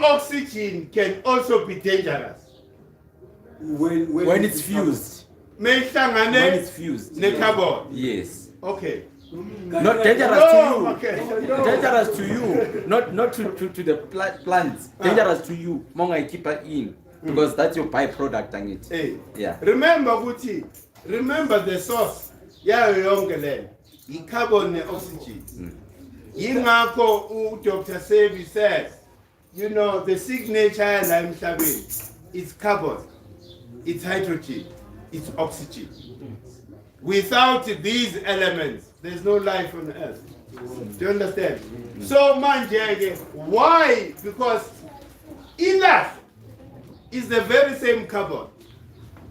oxygen can also be dangerous When it's fused. When mehlangane it's fused. ne carbon. Yes. Okay. Not dangerous No, to you. okay. No. Dangerous to you. Not to the plants. Dangerous to you. Monga keep it in. Because that's your byproduct and it. Hey. Yeah. Remember ukuthi, remember the source yayo yonke le carbon ne oxygen. Yingakho Dr. Sebi says, you know, the signature la emhlabeni, it's carbon, it's hydrogen, it's oxygen. Without these elements, there's no life on earth. Do you understand? So manje, why? Because enough is the very same carbon.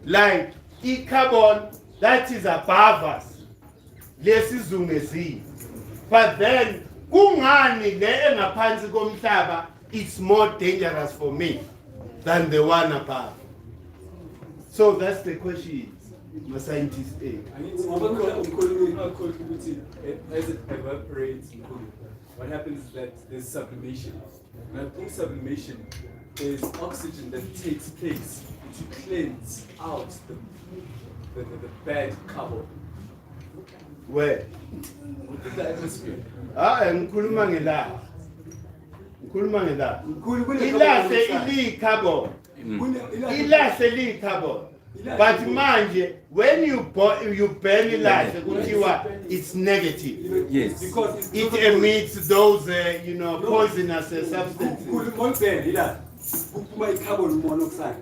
Like carbon that is above us. Lesizungezi. But then kungani le engaphansi komhlaba it's more dangerous for me than the one above. So that's the question. My scientist. As it evaporates, what happens is that there's sublimation. Now, through sublimation, there's oxygen that takes place to cleanse out the bad carbon Where? within the atmosphere. Ngikhuluma ngelanga. Ilahle ili-carbon. Ilahle li-carbon. But manje, when you burn ilahle, kuthiwa it's negative. Yes. Because It emits those, you know, poisonous substances. carbon monoxide.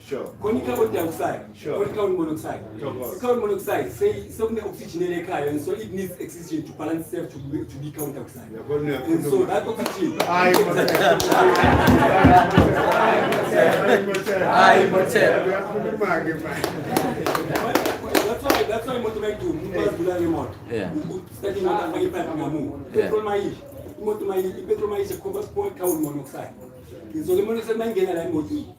Sure. Carbon dioxide. Sure. Carbon monoxide. Sure. Carbon monoxide, say something oxygen in the and so it needs oxygen to balance itself to be carbon dioxide. And so that oxygen. That's why motorbike do mubazula remote. Yeah. Studying what I'm going petrol mileage carbon monoxide. So the monoxide man get a motor.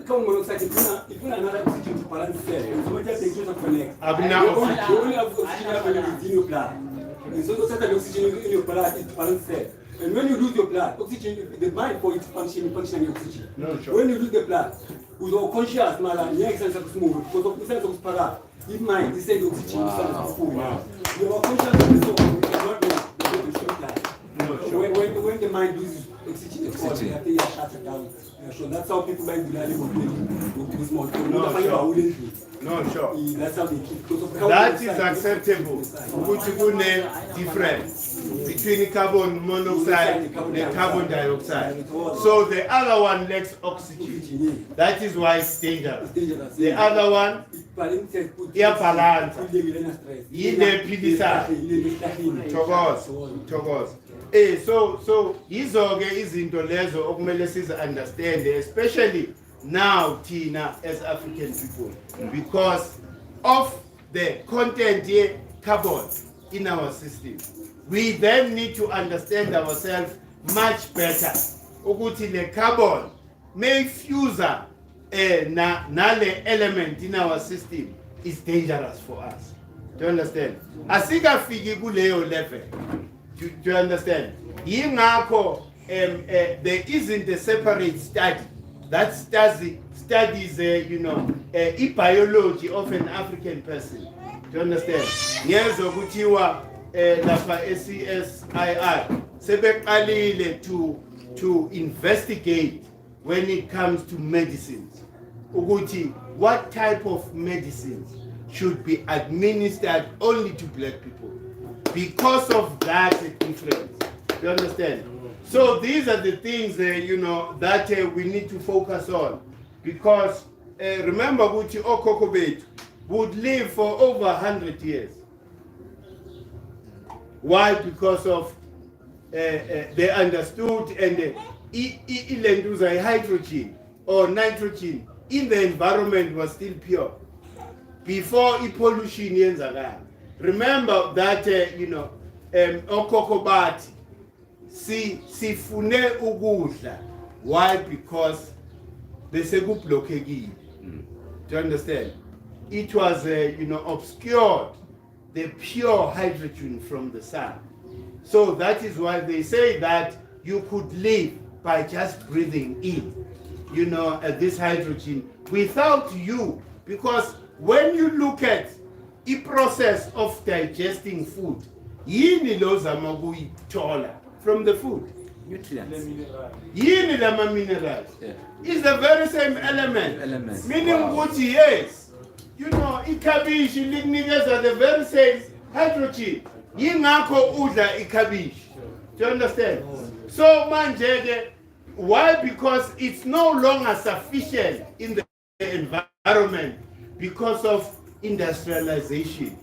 Carbon monoxide if you another oxygen to balance itself. And so just take to connect. You only have oxygen in your blood. And so the oxygen in your blood is balance itself. And when you lose your blood, oxygen, the mind for its function oxygen. No, sure. When you lose the blood, with your conscious matter, the sense of smooth, because of the sense of para, the mind, the sense of oxygen, your conscious is not when the mind loses oxygen, they are shut down. So that's how people like this small. No, sure. That's how they keep. That is acceptable. Which difference between carbon monoxide and carbon dioxide. So the other one lacks oxygen. That is why it's dangerous. The other one, balance. So izo-ke izinto lezo okumele sizi understand, especially now Tina as African people, because of the content here carbon in our system. We then need to understand ourselves much better ukuthi le carbon may fuse nale element in our system is dangerous for us. Do you understand? Asikafiki kuleyo level. Do you understand? Yingakho there isn't a separate study that studies biology of an African person. Do you understand? Ngezo kuthiwa lapha CSIR sebeqalile to investigate when it comes to medicines. Ukuthi what type of medicines should be administered only to black people because of that difference. You understand? So these are the things that we need to focus on, because remember ukuthi okhokho bethu would live for over 100 years. Why? Because of they understood and hydrogen or nitrogen in the environment was still pure before pollution yenzakala. Remember that okhokho bathi sifune ukudla. Why? Because besekublockekile. Do you understand? It was obscured the pure hydrogen from the sun. So that is why they say that you could live by just breathing in this hydrogen without you, because when you look at the process of digesting food, yini lo zama ukuyithola from the food? Nutrients. Yini lama minerals? Yeah. It's the very same element. Meaning ukuthi yes, ikhabishi likunikeza the very same hydrogen. Yingakho udla ikhabishi. Do you understand? So manje, why? Because it's no longer sufficient in the environment because of industrialization.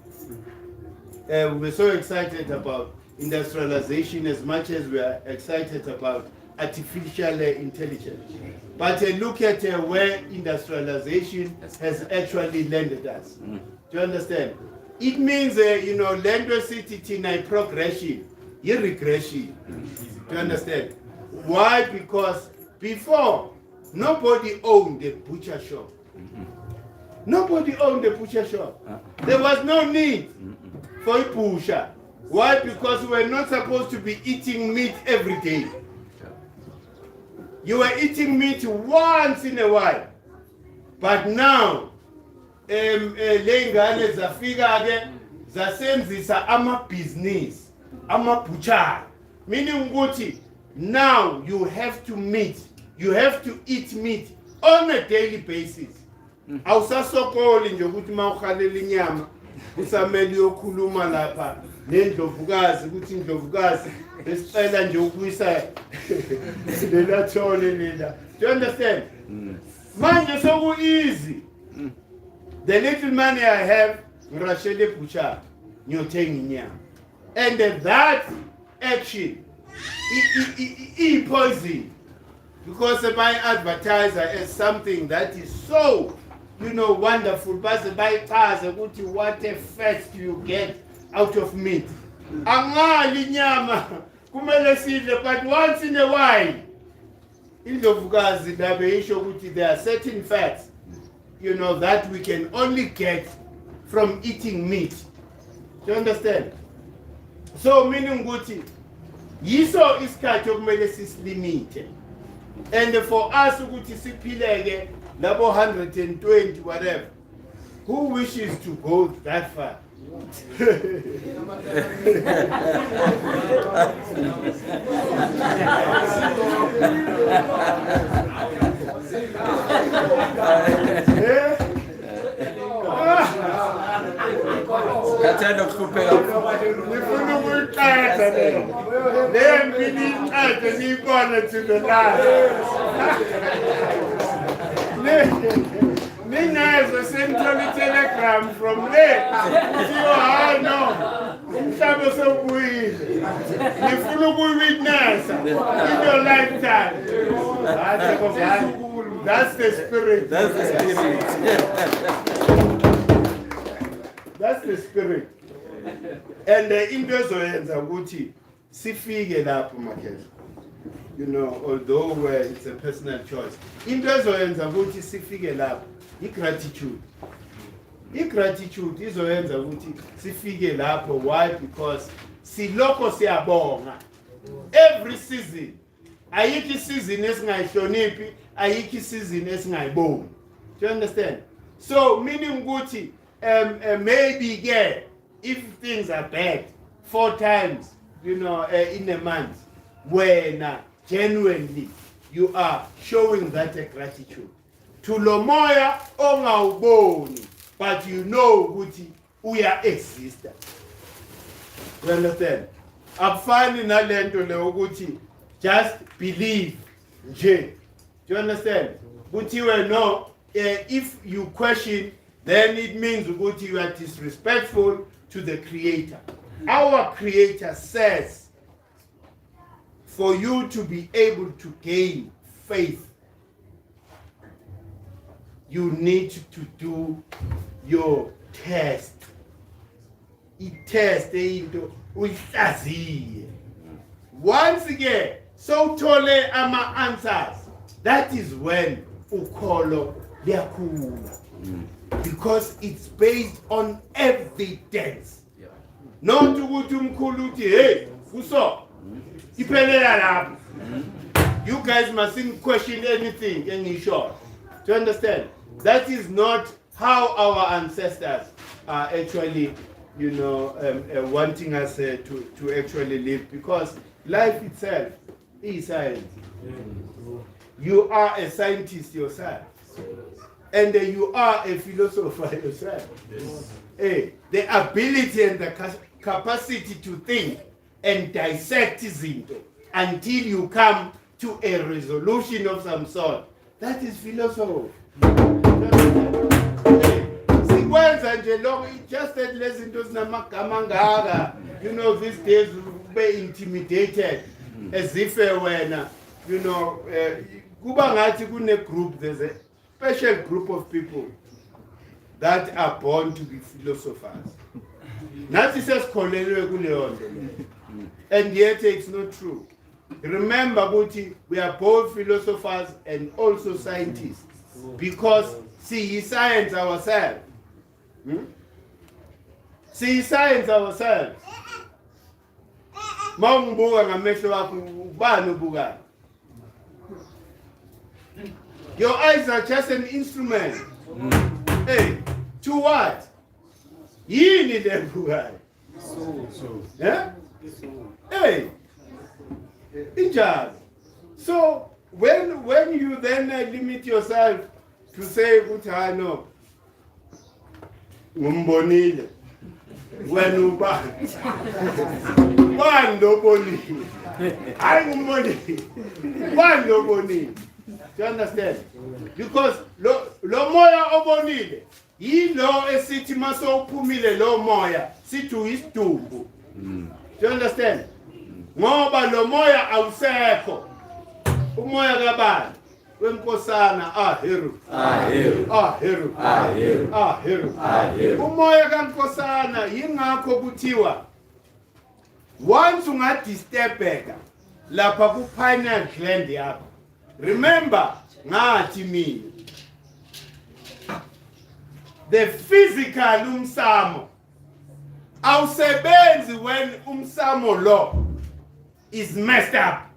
We're so excited about industrialization as much as we are excited about artificial intelligence. But look at where industrialization has actually landed us. Do you understand? It means, lendo city tina progression, regression. Do you understand? Why? Because before, nobody owned the butcher shop. Nobody owned the butcher shop. There was no need for a butcher. Why? Because we're not supposed to be eating meat every day. You were eating meat once in a while. But now, lengane zafika ke zasenzisa ama-business, ama-butcher. Meaning ukuthi now you have to eat meat on a daily basis. Awusasokoli nje ukuthi mawuhalela inyama usamele uyokhuluma lapha nendlovukazi ukuthi indlovukazi besicela nje ukuyisa lela thole lela. Do you understand? Manje so easy. The little money I have, ngirashele butcher ngiyothenga inyama. And that action is poison, because by advertiser as something that is so wonderful, but by what a fat you get out of meat. Angali nyama kumele sidle, but once in a while indlovukazi dabe isho ukuthi there are certain fats that we can only get from eating meat. Do you understand? So meaning ukuthi yiso isikhathi okumele sisilimite, and for us ukuthi siphileke labo 120 whatever, who wishes to go that far? Kathanda ukuhlupheka. Ngifuna ukuyiqeda le mpilo iqede ngiyibone to the last. Ningaze sendithole telegram from there. Kuthiwa no, umhlaba sewubuyile. Ngifuna ukuyi-witness in your lifetime. That's the spirit. That's the spirit. That's the spirit. And into ezoyenza ukuthi sifike lapho makhezo. you know, although it's a personal choice. Into ezoyenza ukuthi sifike lapho, i-gratitude. I-gratitude izoyenza ukuthi sifike lapho. Why? Because siloko siyabonga. Every season. Ayikho season esingayihloniphi, ayikho season esingayibongi. Do you understand? So meaning ukuthi maybe if things are bad 4 times, you know, in a month, when genuinely you are showing that gratitude to lo moya ongawuboni, but you know ukuthi uya exist. You understand? Akufani nalento le ukuthi just believe nje. Do you understand? Kuthiwe no, if you question, then it means ukuthi you are disrespectful to the Creator. Our Creator says, for you to be able to gain faith, you need to do your test. Test into uyihlaziye. Once again, so tole ama answers. That is when ukholo liyakhula. Because it's based on evidence. Not ukuthi umkhulu uthi hey kuso iphelela lapho. You guys mustn't question anything in short. Do you understand? That is not how our ancestors are actually, you know, wanting us to actually live, because life itself is science. You are a scientist yourself, and you are a philosopher yourself. The ability and the capacity to think and dissect zinto until you come to a resolution of some sort. That is philosophy. Sikwenza nje lokho, just that lezi zinto zinamagama angaka. You know, these days we intimidated as if wena, you know, kuba ngathi kune group, there's a special group of people that are born to be philosophers. Nathi sesikholelwe kuleyo nto. And yet it's not true. Remember, Guti, we are both philosophers and also scientists, because see science ourselves. See science ourselves. Mawungibuka ngamehlo wakho ubani ubukayo? Your eyes are just an instrument. Hey, to what? Yini lebukayo? Yeah? Hey. Injalo. So when you then limit yourself to say ukuthi no, ngumbonile wena ubani lobonile hayi ngumbonile bani lobonile. Do you understand? Because lo moya obonile yilo esithi maso uphumile lo moya sithi uyisidumbu. Do you understand? Ngoba lo moya awusekho. Umoya kabani? Wenkosana Heru. Heru. Heru. Umoya kaNkosana yingakho kuthiwa once ungadisturbeka lapha ku pineal gland yakho. Remember ngathi mina the physical umsamo awusebenzi when umsamo lo is messed up.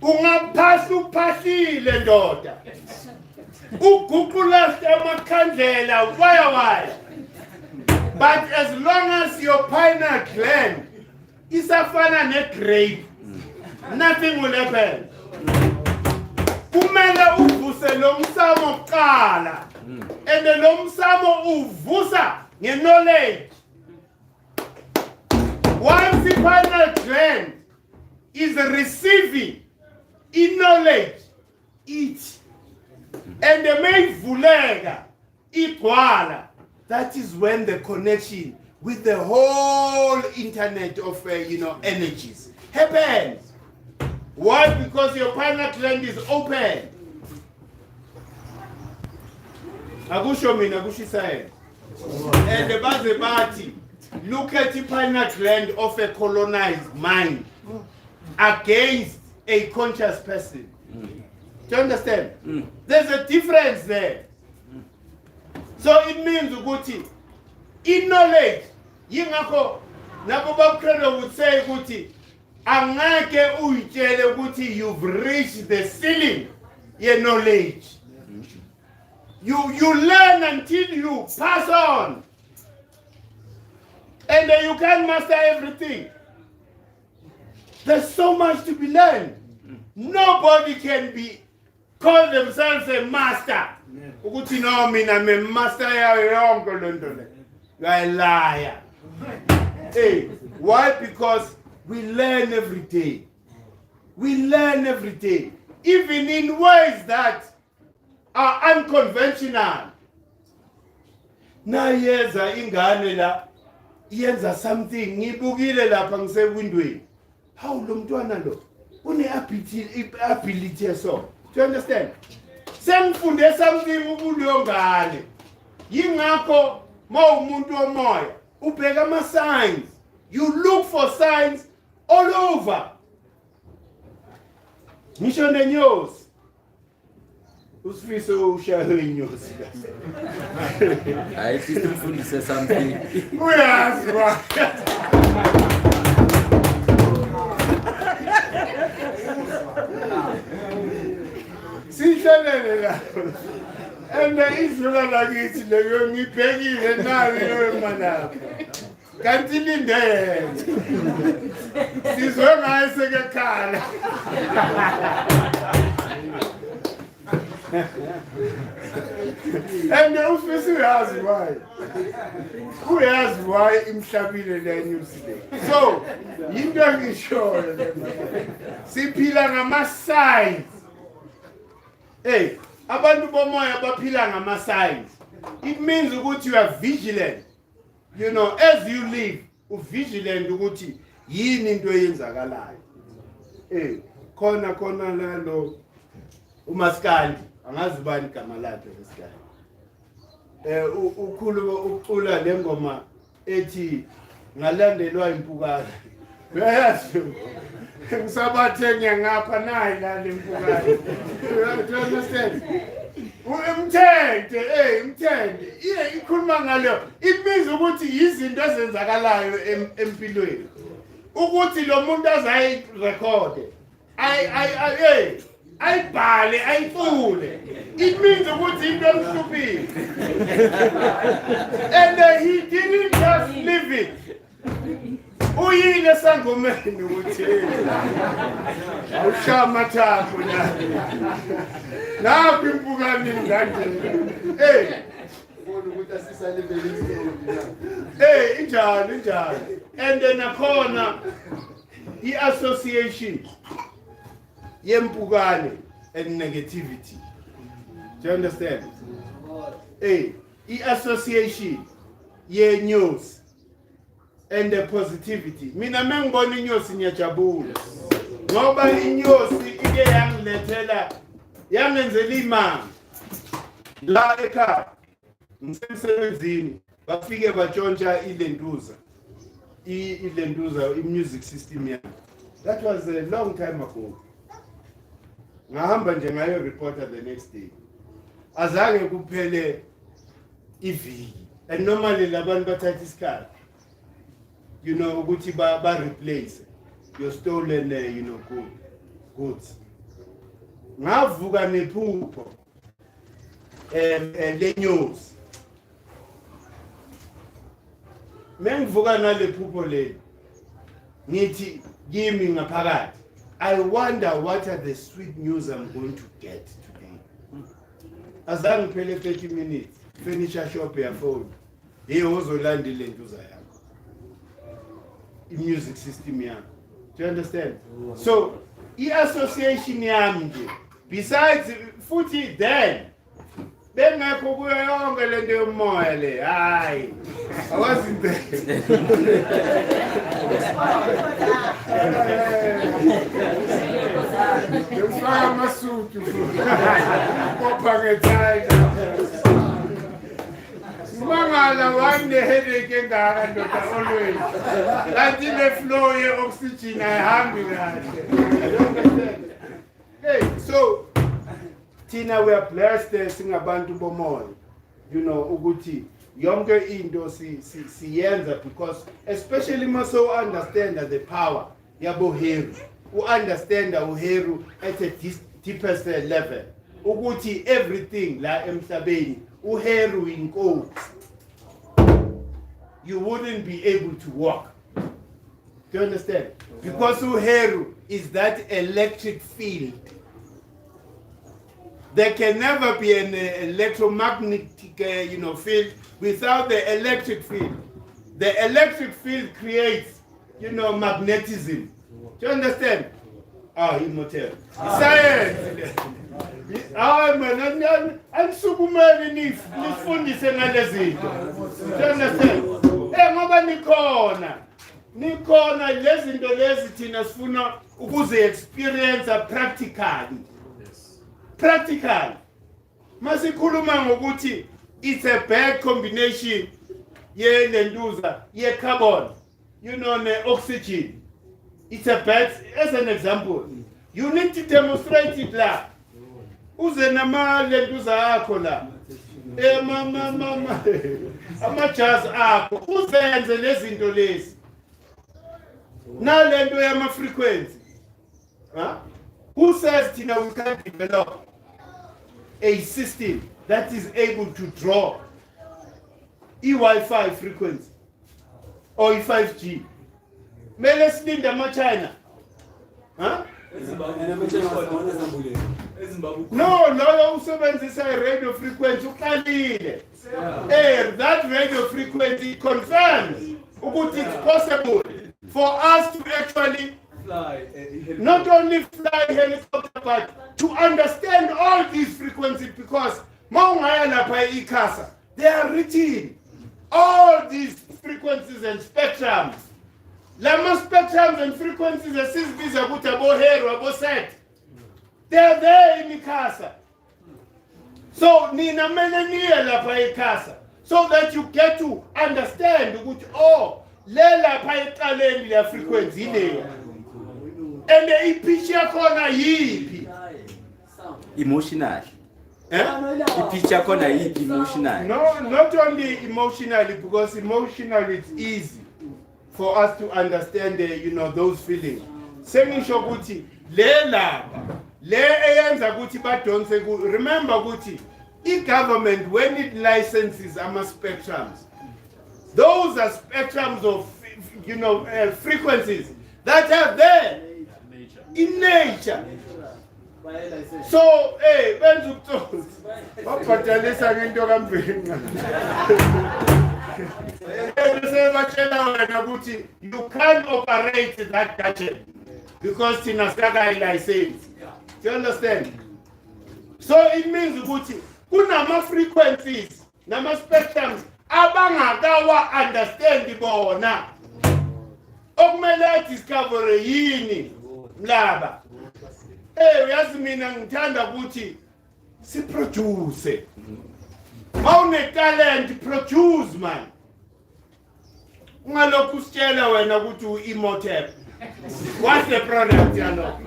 Ungaphasi uphahlile ndoda. Uguqula amakhandlela waya. But as long as your pineal gland is afana ne-grape, nothing will happen. Kumele uvuse lo msamo kuqala. And lo msamo uvusa nge-knowledge. Once the pineal gland is receiving in knowledge, it and the main vulega, igwala. That is when the connection with the whole internet of energies happens. Why? Because your pineal gland is open. Agushi science. And the Bazebati, look at the pineal gland of a colonized mind against a conscious person. Do you understand? There's a difference there. So it means ukuthi in knowledge yingakho nabo bakrelo would say ukuthi angeke uyitshele ukuthi you've reached the ceiling ye knowledge. You learn until you pass on. And you can't master everything. There's so much to be learned. Nobody can call themselves a master. Ukuthi no mina me master yayo yonke lento le. You are a liar. Hey, why? Because we learn every day. We learn every day. Even in ways that are unconventional. Na yeza ingane la yenza something ngibukile lapha ngisewindweni. How lo mntwana lo une ability so. Do you understand? Sengifunde something ukuleyo ngane. Yingakho umuntu omoya ubheka ama signs. You look for signs all over. Ngisho nenyosi. Usifiso ushaye inyosi. Hayi sifundise something. Uyazi ba. Sihlalele la. Ende izula lakithi leyo ngibhekile nawe leyo manapha. Kanti lindele. Sizwe ngaye sekekhala. And ufisi uyazi why. Uyazi why imhlabile le news le. So, yinto ngishoyo. Siphila ngama signs. Hey, abantu bomoya baphila ngama signs. It means ukuthi you are vigilant. You know, as you live, vigilant ukuthi yini into eyenzakalayo. Hey, khona lalo umaskandi angazi bani igama lakhe lesikhathi. Ukhulu ucula lengoma ethi ngalandelwa impukane. Uyayazi. Ngisabathe ngapha nayi la lempukane. Do you understand? Umthende. Ikhuluma ngalo. It means ukuthi izinto ezenzakalayo empilweni. Ukuthi lo muntu azayi record. Ayibhale ayifule. It means ukuthi into emhluphile. And he didn't just leave it. Uyile sangomeni ukuthi ushama thapho na. Lapho impukane nganje. Ukuthi asisale belisi. Injalo. And then nakhona i-association yempukane and negativity. Do you understand? I-association ye-news and the positivity. Mina mengibona inyosi ngiyajabula. Ngoba inyosi ike yangilethela yangenzela imanga. La ekhaya ngisemsebenzini bafike batshontsha ilentuza. I-music system yami. That was a long time ago. Ngahamba nje ngayo reporter the next day. Azange kuphele iviki. And normally labantu bathatha isikhathi. You know ukuthi ba replace your stolen goods. Ngavuka nephupho le news. Mengivuka nale phupho le. Ngithi kimi ngaphakathi. I wonder what are the sweet news I'm going to get today. Azange phele 30 minutes. Furniture shop ya phone. Hey uzolandile intuza yakho. I-music system yami. Do you understand? So, i-association yami nje. Besides futhi then bengekho kuyo yonke lento yomoya le. Hayi. I wasn't there. Ngifaka amasutu. Kopha ngethayi. Manga Mala one headache engaka ndoda always. Kanti le flow ye oxygen ayihambi kahle. Hey, so Tina, we are blessed singabantu bomoya. You know, ukuthi yonke into siyenza because especially maso understand the power yabo Heru. Who understand Heru at a deepest level. Ukuthi everything la emhlabeni Heru in code. You wouldn't be able to walk. Do you understand? Because Heru is that electric field. There can never be an electromagnetic field without the electric field. The electric field creates, magnetism. Do you understand? Immortal. Science. Man, I'm sukumeli nifundise ngalezi zinto. Do you understand? Ngoba nikhona lezi zinto lezi thina sifuna ukuze experience practically. Practical. Masikhuluma ngokuthi it's a bad combination yenduza carbon, ne oxygen. It's a bad, as an example. You need to demonstrate it la. Uze nama lenduza akho la. Amajazz akho. Uzenze lezi zinto lezi. Na lento yama frequency. Who says we can develop a system that is able to draw Wi-Fi frequency or 5G? Mele silinda China. No, loyo usebenzisa radio frequency uqalile. That radio frequency confirms ukuthi it's possible for us to actually not only fly helicopter, but to understand all these frequencies, because they are written. All these frequencies and spectrums. Lama spectrums and frequencies they are there in Ikasa. So Nina Menania la Paikasa. So that you get to understand which Lela Paikale frequency there. And the picture corner yipi. Emotional. The picture corner yipi emotional. No, not only emotionally, because emotionally it's easy for us to understand those feelings. Saying Shoguti, remember Guti, e-government when it licenses spectrums, those are spectrums of frequencies that are there in nature. So, you can't operate that gadget because Tinaskaga license. Do you understand? So it means kuna frequencies, nama spectrums, abangakawa understand bona. Okumele discover yini mlaba. Uyazi mina ngithanda ukuthi si produce. Mawune talent produce man. Ungalokhu sitshela wena ukuthi u-immortal. What's the product yalo?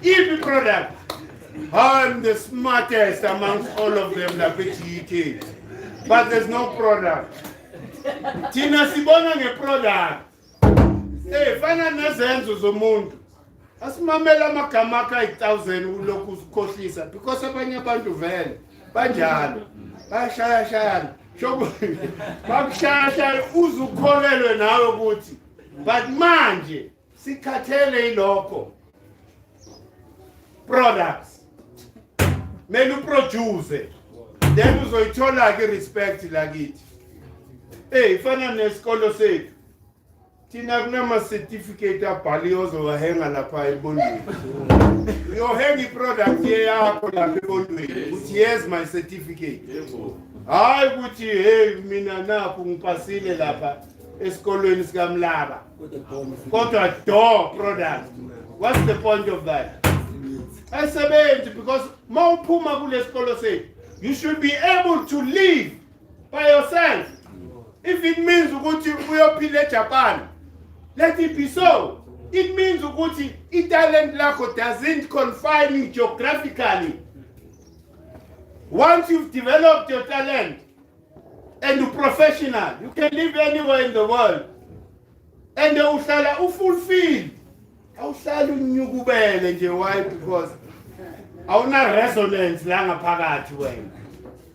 If product, I'm the smartest amongst all of them that PTEK. But there's no product. Tina sibona nge-product. Fana nezenzo zomuntu. Asimamela amagama aka-1,000 ulokhu usikhohlisa because abanye abantu vele banjalo. Bayashayashayana. Bakushayashaya uze ukholelwe nawe ukuthi but manje sikhathele ilokho products mele uproduce then uzoyithola ke respect lakithi. Ifana nesikolo sethu thina kunama certificate abhaliwe ozowahenga lapha ebondweni. Uyohenga iproduct yakho lapha ebondweni uthi here's my certificate. Hayi ukuthi hey mina nakho ngipasile lapha esikolweni sikamlaba kodwa door product. What's the point of that? Because you should be able to live by yourself If it means ukuthi uyophila eJapan, let it be so. It means ukuthi talent lakho doesn't confine you geographically. Once you've developed your talent and you're professional, you can live anywhere in the world. And uhlala ufulfilled. Awuhlala unyukubele nje, why? Because awuna resonance la ngaphakathi wena.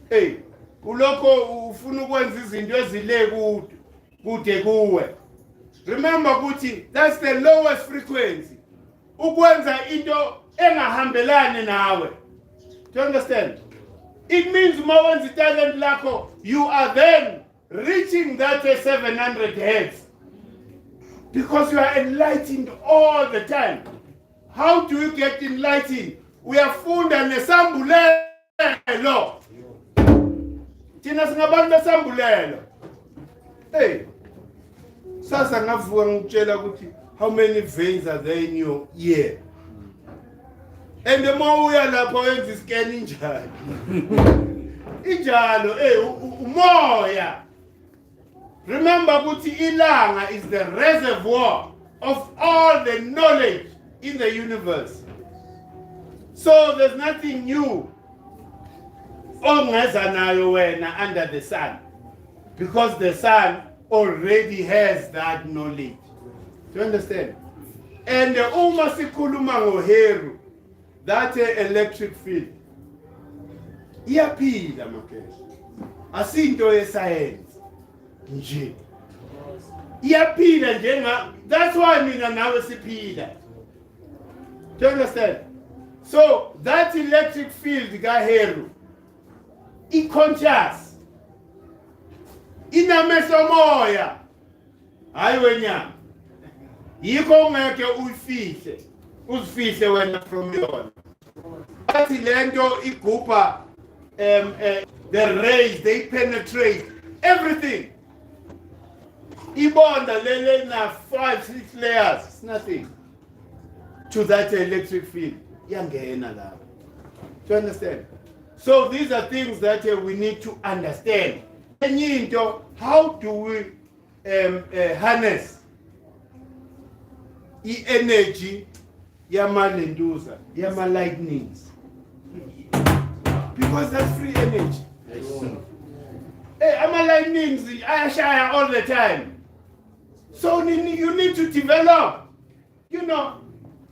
Hey, ulokho ufuna ukwenza izinto ezile kude kuwe. Remember ukuthi that's the lowest frequency. Ukwenza into engahambelani nawe. Do you understand? It means uma wenza talent lakho, you are then reaching that 700 hertz. Because you are enlightened all the time. How do you get enlightened? Uyafunda nesambulelo. Thina singabantu besambulelo. Hey. Sasa ngavuka ngitshela ukuthi how many veins are there in your ear? And the more uya lapho wenza iscan injalo. Injalo umoya. Remember ukuthi ilanga is the reservoir of all the knowledge in the universe. So there's nothing new ongeza nayo wena under the sun, because the sun already has that knowledge. Do you understand? And uma sikhuluma ngoHeru, that electric field iyaphila makheshi, asinto yescience nje, iyaphila njenga. That's why mina nawe siphila. Do you understand? So that electric field kaHeru i-conscious, inamehlo moya, hayi wenyama. Yikho ungeke uzifihle wena from yona. Athi lento igubha the rays, they penetrate everything. Ibonda lele na 5-6 layers, it's nothing to that electric field. Yangena la. Do you understand? So these are things that we need to understand. How do we harness the energy yamalenduza, lightnings? Because that's free energy. Hey, lightnings ayashaya all the time. So you need to develop,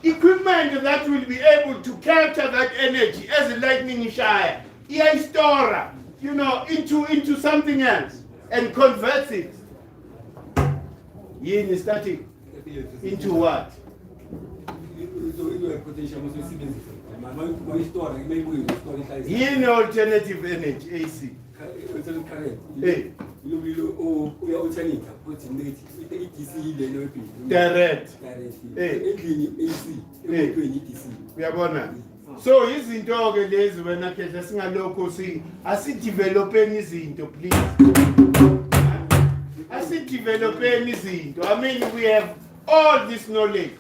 equipment that will be able to capture that energy as a lightning shire, store, into something else and convert it. Yin is starting into what? Yin alternative energy, AC. Hey. Direct. Uyabona? So izinto ke lezi wena khetha singalokho asi-developeni izinto, please. Asi-developeni izinto. I mean, we have all this knowledge,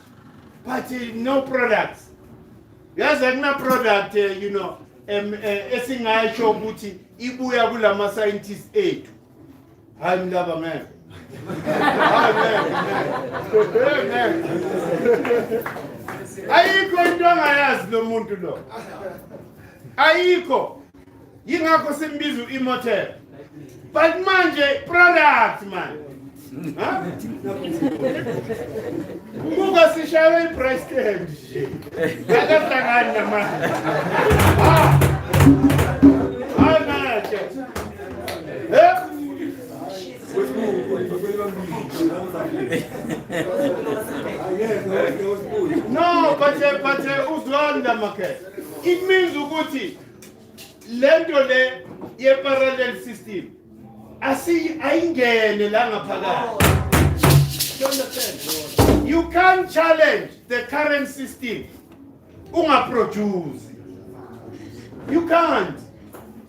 but no products. Yazi akuna product, esingayisho ukuthi ibuya kulama scientists ethu. Hayi mlaba ngeke. Ayikho into angayazi lo muntu lo. Ayikho. Yingakho simbiza immortal. But manje product man. Umuka sishawe iprice tag nje. Akahlangana manje. No, but uzwanda market. It means ukuthi lento le ye parallel system ayingene la ngaphakathi. You understand? You can't challenge the current system ungaproduce. You can't,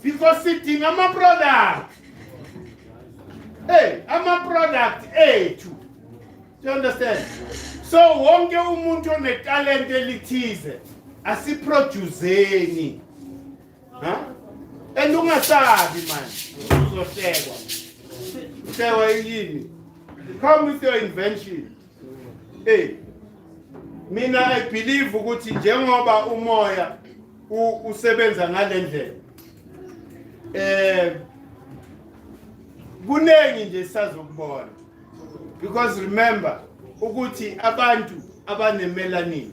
because sitting ama product. Hey, I'm a product ethu. Do you understand? So wonke umuntu onetalent elithize asiproduceni. And ungasabi manje uzohlekwa. Come with your invention. Hey, mina I believe ukuthi njengoba umoya usebenza ngalendlela. Kunengi nje sazokubona. Because remember ukuthi abantu abanemelanin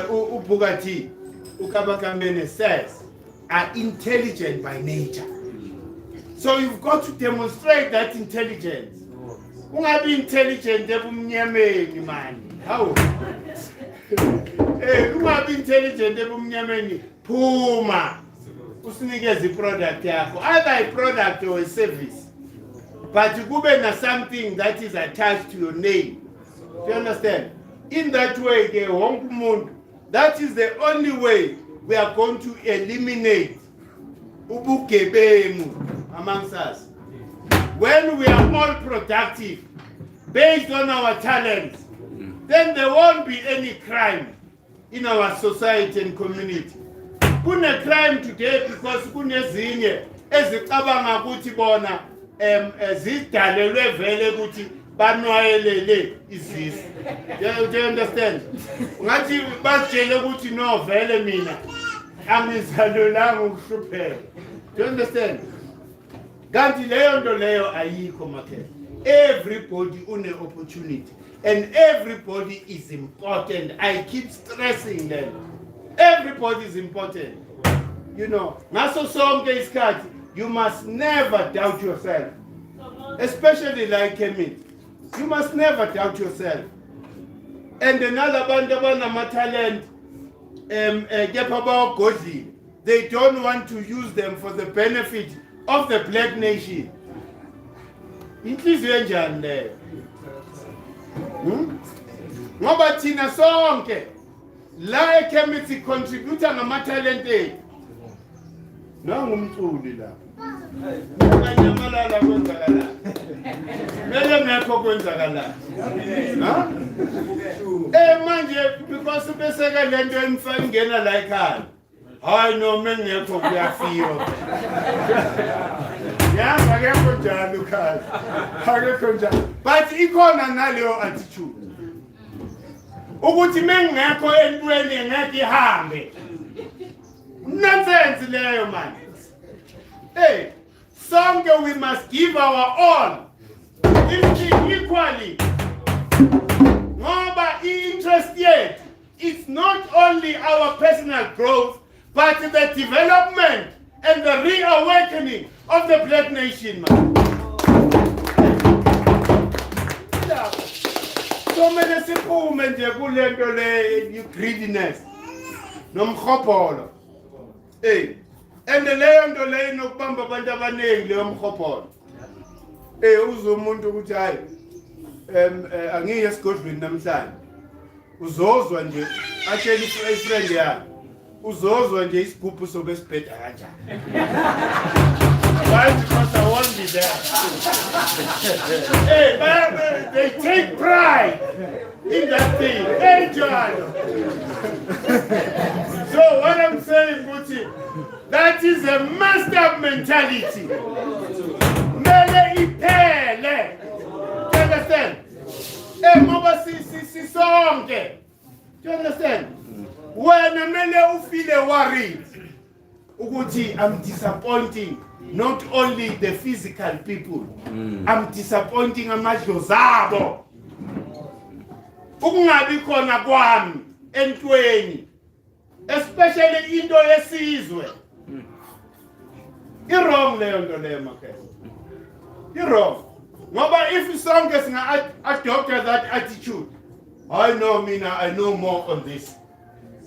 uBugatti uKabakamene says are intelligent by nature. So you've got to demonstrate that intelligence. Ungabi intelligent ebumnyameni man. How? Ungabi intelligent ebumnyameni phuma. Usinikeze iproduct yakho. Either a product or a service. But kube na something that is attached to your name. Do you understand? In that way, that is the only way we are going to eliminate ubugebemu amongst us. When we are all productive, based on our talents, then there won't be any crime in our society and community. Kuna crime today because kunezinye ezicabanga ukuthi bona zidalelwe vele ukuthi banwayelele izizwe. Do you understand? Ngathi basitshele ukuthi no vele mina angizalelanga ukuhlupheka. Do you understand? Kanti leyo nto leyo ayikho makhe. Everybody une opportunity and everybody is important. I keep stressing that. Everybody is important. You know, ngaso sonke isikhathi you must never doubt yourself. Especially like Kemet. You must never doubt yourself. And another bantu abanamathalent kepha godly. They don't want to use them for the benefit of the black nation. Inhliziyo enjani leyo? Ngoba thina sonke la eKemet contributor ngamatalent ethu. Nangumculi la. Nganyamalala kwenzakala. Mele ngekho kwenzakala. Ha? Manje because beseka lento emfana ngena la ekhaya. Hayi no mengekho kuyafika. Yazi akekho njalo ukhaya. Akekho njalo. But ikhona naleyo attitude. Ukuthi mengekho entweni ngeke ihambe. Nonsense leyo man. Hey, sonke we must give our all. Equally. Ngoba interest yet, it's not only our personal growth, but the development and the reawakening of the black nation, man. So many siphume nje kulento le greediness nomkhopolo. Hey, and leyo nto leyo nokubamba abantu abaningi leyo mkhopolo. Uzomuntu ukuthi hayi angiye esigodlweni namhlanje. Uzozwa nje atshela ifriend yakhe. Uzozwa nje isigubhu sobesibhedla kanjani. Why? Because I won't be there. Hey, man, they take pride in that thing. Hey, John. So what I'm saying, Guti, that is a messed up mentality. Mele ipele. Do you understand? Hey, mama, si sonke. Do you understand? When a mele ufile worried, Uguti, I'm disappointing not only the physical people, I'm disappointing amadlozabo. Ukungabi khona kwami entweni, especially into yesizwe. You're wrong leyo nto leyo makhe. You're wrong. Ngoba if sonke singa adopt that attitude, I know mina, I know more on this.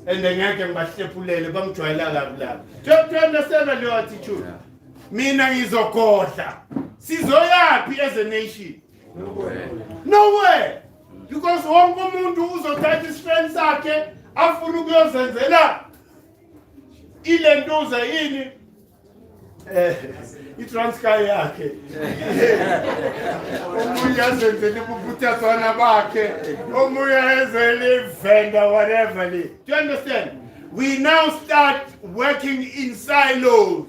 And ngeke ngibahlephulele bangijwayela kabla. Do you understand leyo attitude? Mina ngizokhohla. Sizoyapi as a nation? Nowhere. Because wonke umuntu uzothatha isistrength sakhe afuna ukuyozenzela ilentuza yini iTranskei yakhe. Omunye azenzele ubuthathwana bakhe, omunye ezele vendor whatever. Do you understand? We now start working in silos.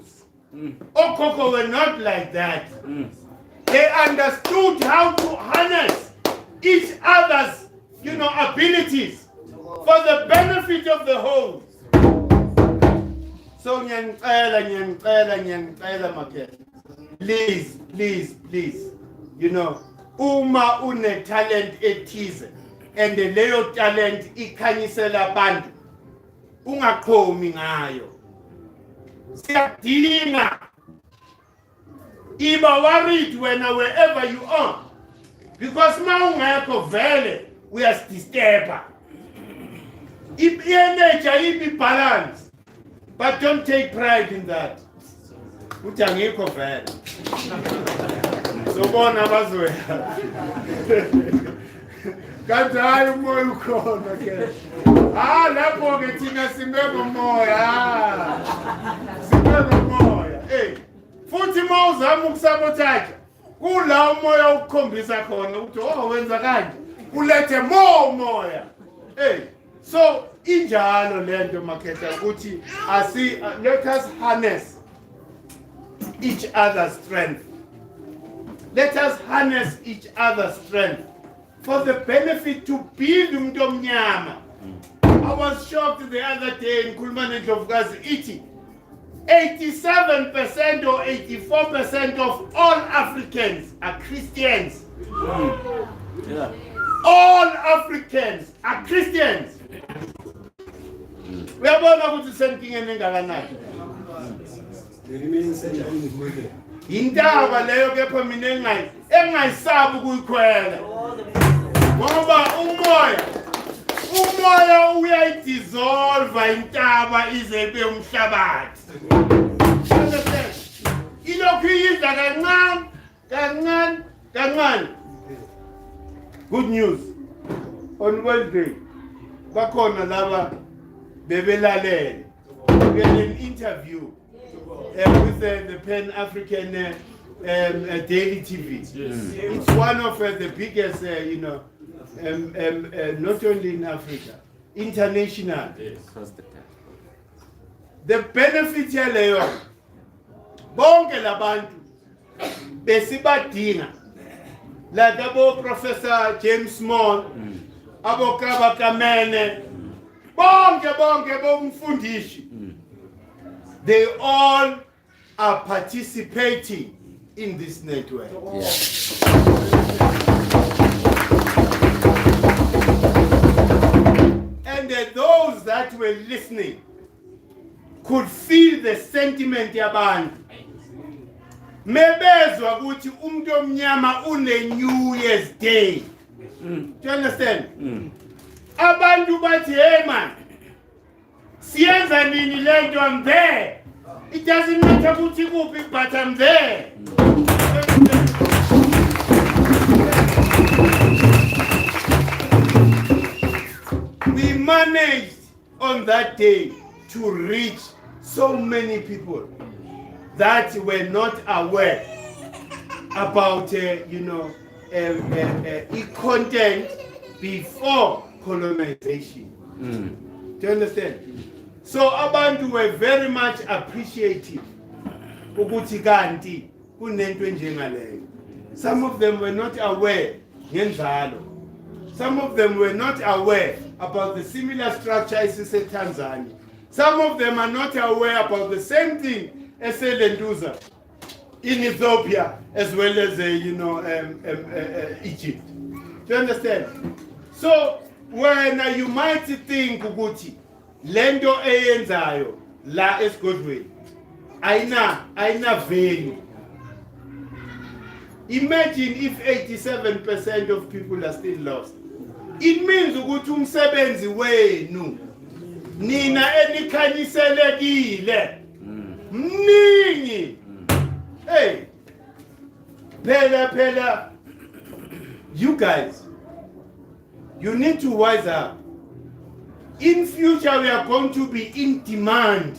Okoko were not like that. They understood how to harness each other's, abilities for the benefit of the whole. So, Makete, please, uma une talent ethize, and the leyo talent ikhanyisela abantu, ungaqhomi ngayo. Siyadinga. Iba worried wherever you are, because maungekho vele uyasdisturba. Energy balance, but don't take pride in that. Uthi angikho vele. So bona bazoya. Kanti hayi umoya ukhona ke. Lapho ke thina simeko moya. Simeko moya. Futhi mawuzama ukusabotage, kula umoya ukukhombisa khona ukuthi wenza kanje, ulethe moya. So injalo lento Makete ukuthi let us harness each other's strength. Let us harness each other's strength for the benefit to build umuntu omnyama. I was shocked the other day in Ndlovukazi ithi 87% or 84% of all Africans are Christians. Yeah. All Africans are Christians. Uyabona ukuthi senkingeni engakanani. Indaba leyo kepha mina engayisabi ukuyikhwela. Ngoba umoya uyayidissolve intaba ize ibe umhlabathi. Ilokhu iyiza kancane. Good news. On Wednesday, bakhona laba bebelalele. We had an interview with the Pan-African daily TV. Yes. It's one of the biggest, not only in Africa, international. Yes. The benefit yaleyo bonke labantu besibadinga, like abo Professor James Small, abo Kaba Kamene, bonke bomfundishi. They all are participating in this network. Yeah. And those that were listening could feel the sentiment yabantu. Mebezwa ukuthi umuntu omnyama une New Year's Day. Do you understand? Abantu bathi, hey man, siyenza nini lento, I'm there. It doesn't matter ukuthi kuphi, but I'm there. We managed on that day to reach so many people that were not aware about content before colonization. Do you understand? So abantu were very much appreciative ukuthi kanti kunento njengaleyo. Some of them were not aware ngenzalo. Some of them were not aware about the similar structure as in Tanzania. Some of them are not aware about the same thing as Lenduza in Ethiopia, as well as Egypt. Do you understand? So when you might think ukuthi lento eyenzayo la esigodlweni ayina value. Imagine if 87% of people are still lost. It means ukuthi umsebenzi wenu nina enikhanyiselekile mningi. Hey, phela you guys, you need to wise up. In future we are going to be in demand.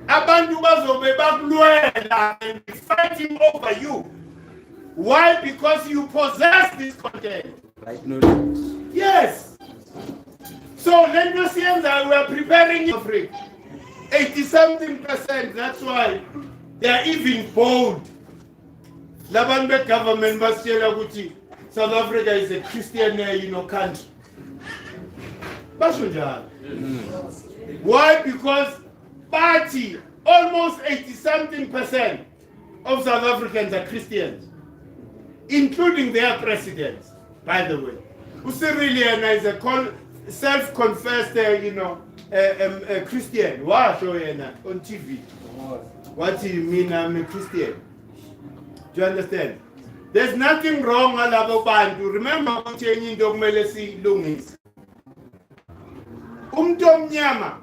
Abantu bazobe bakulwela and be fighting over you. Why? Because you possess this content. Right knowledge. Yes. So let me see that we are preparing Africa. 80-something%. That's why they are even bold. labantu be-government basitshela ukuthi South Africa is a Christian country. Basho njalo. Why? Because party almost 80-something% of South Africans are Christians, including their presidents, by the way. Usiriliana is a self-confessed, Christian. Wow, show on TV. What do you mean I'm a Christian? Do you understand? There's nothing wrong alabo bantu. Remember changing dogmelesi lungis. Omnyama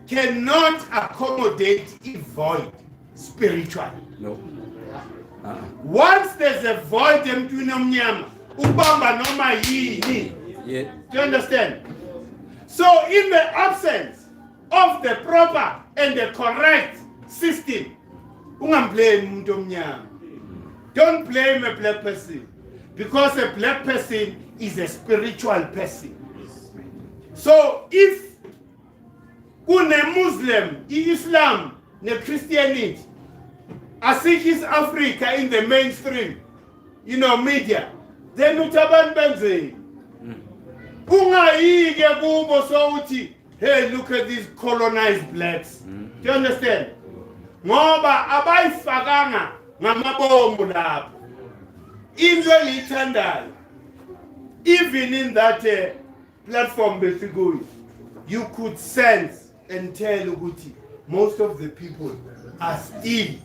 cannot accommodate a void spiritually. No. Once there's a void between omnyama, ubamba noma yini. Yeah. Do you understand? So in the absence of the proper and the correct system, ungamblame umuntu omnyama. Don't blame a black person, because a black person is a spiritual person. So if une Muslim, Islam, ne Christianity, asikis Africa in the mainstream, media, then utaban benze. Ungaike kubo sokuthi, hey, look at these colonized blacks. Do you understand? Ngoba abayifakanga ngamabombo lapho. Into engiyithandayo, even in that platform besikuyo, you could sense and tell ukuthi most of the people are still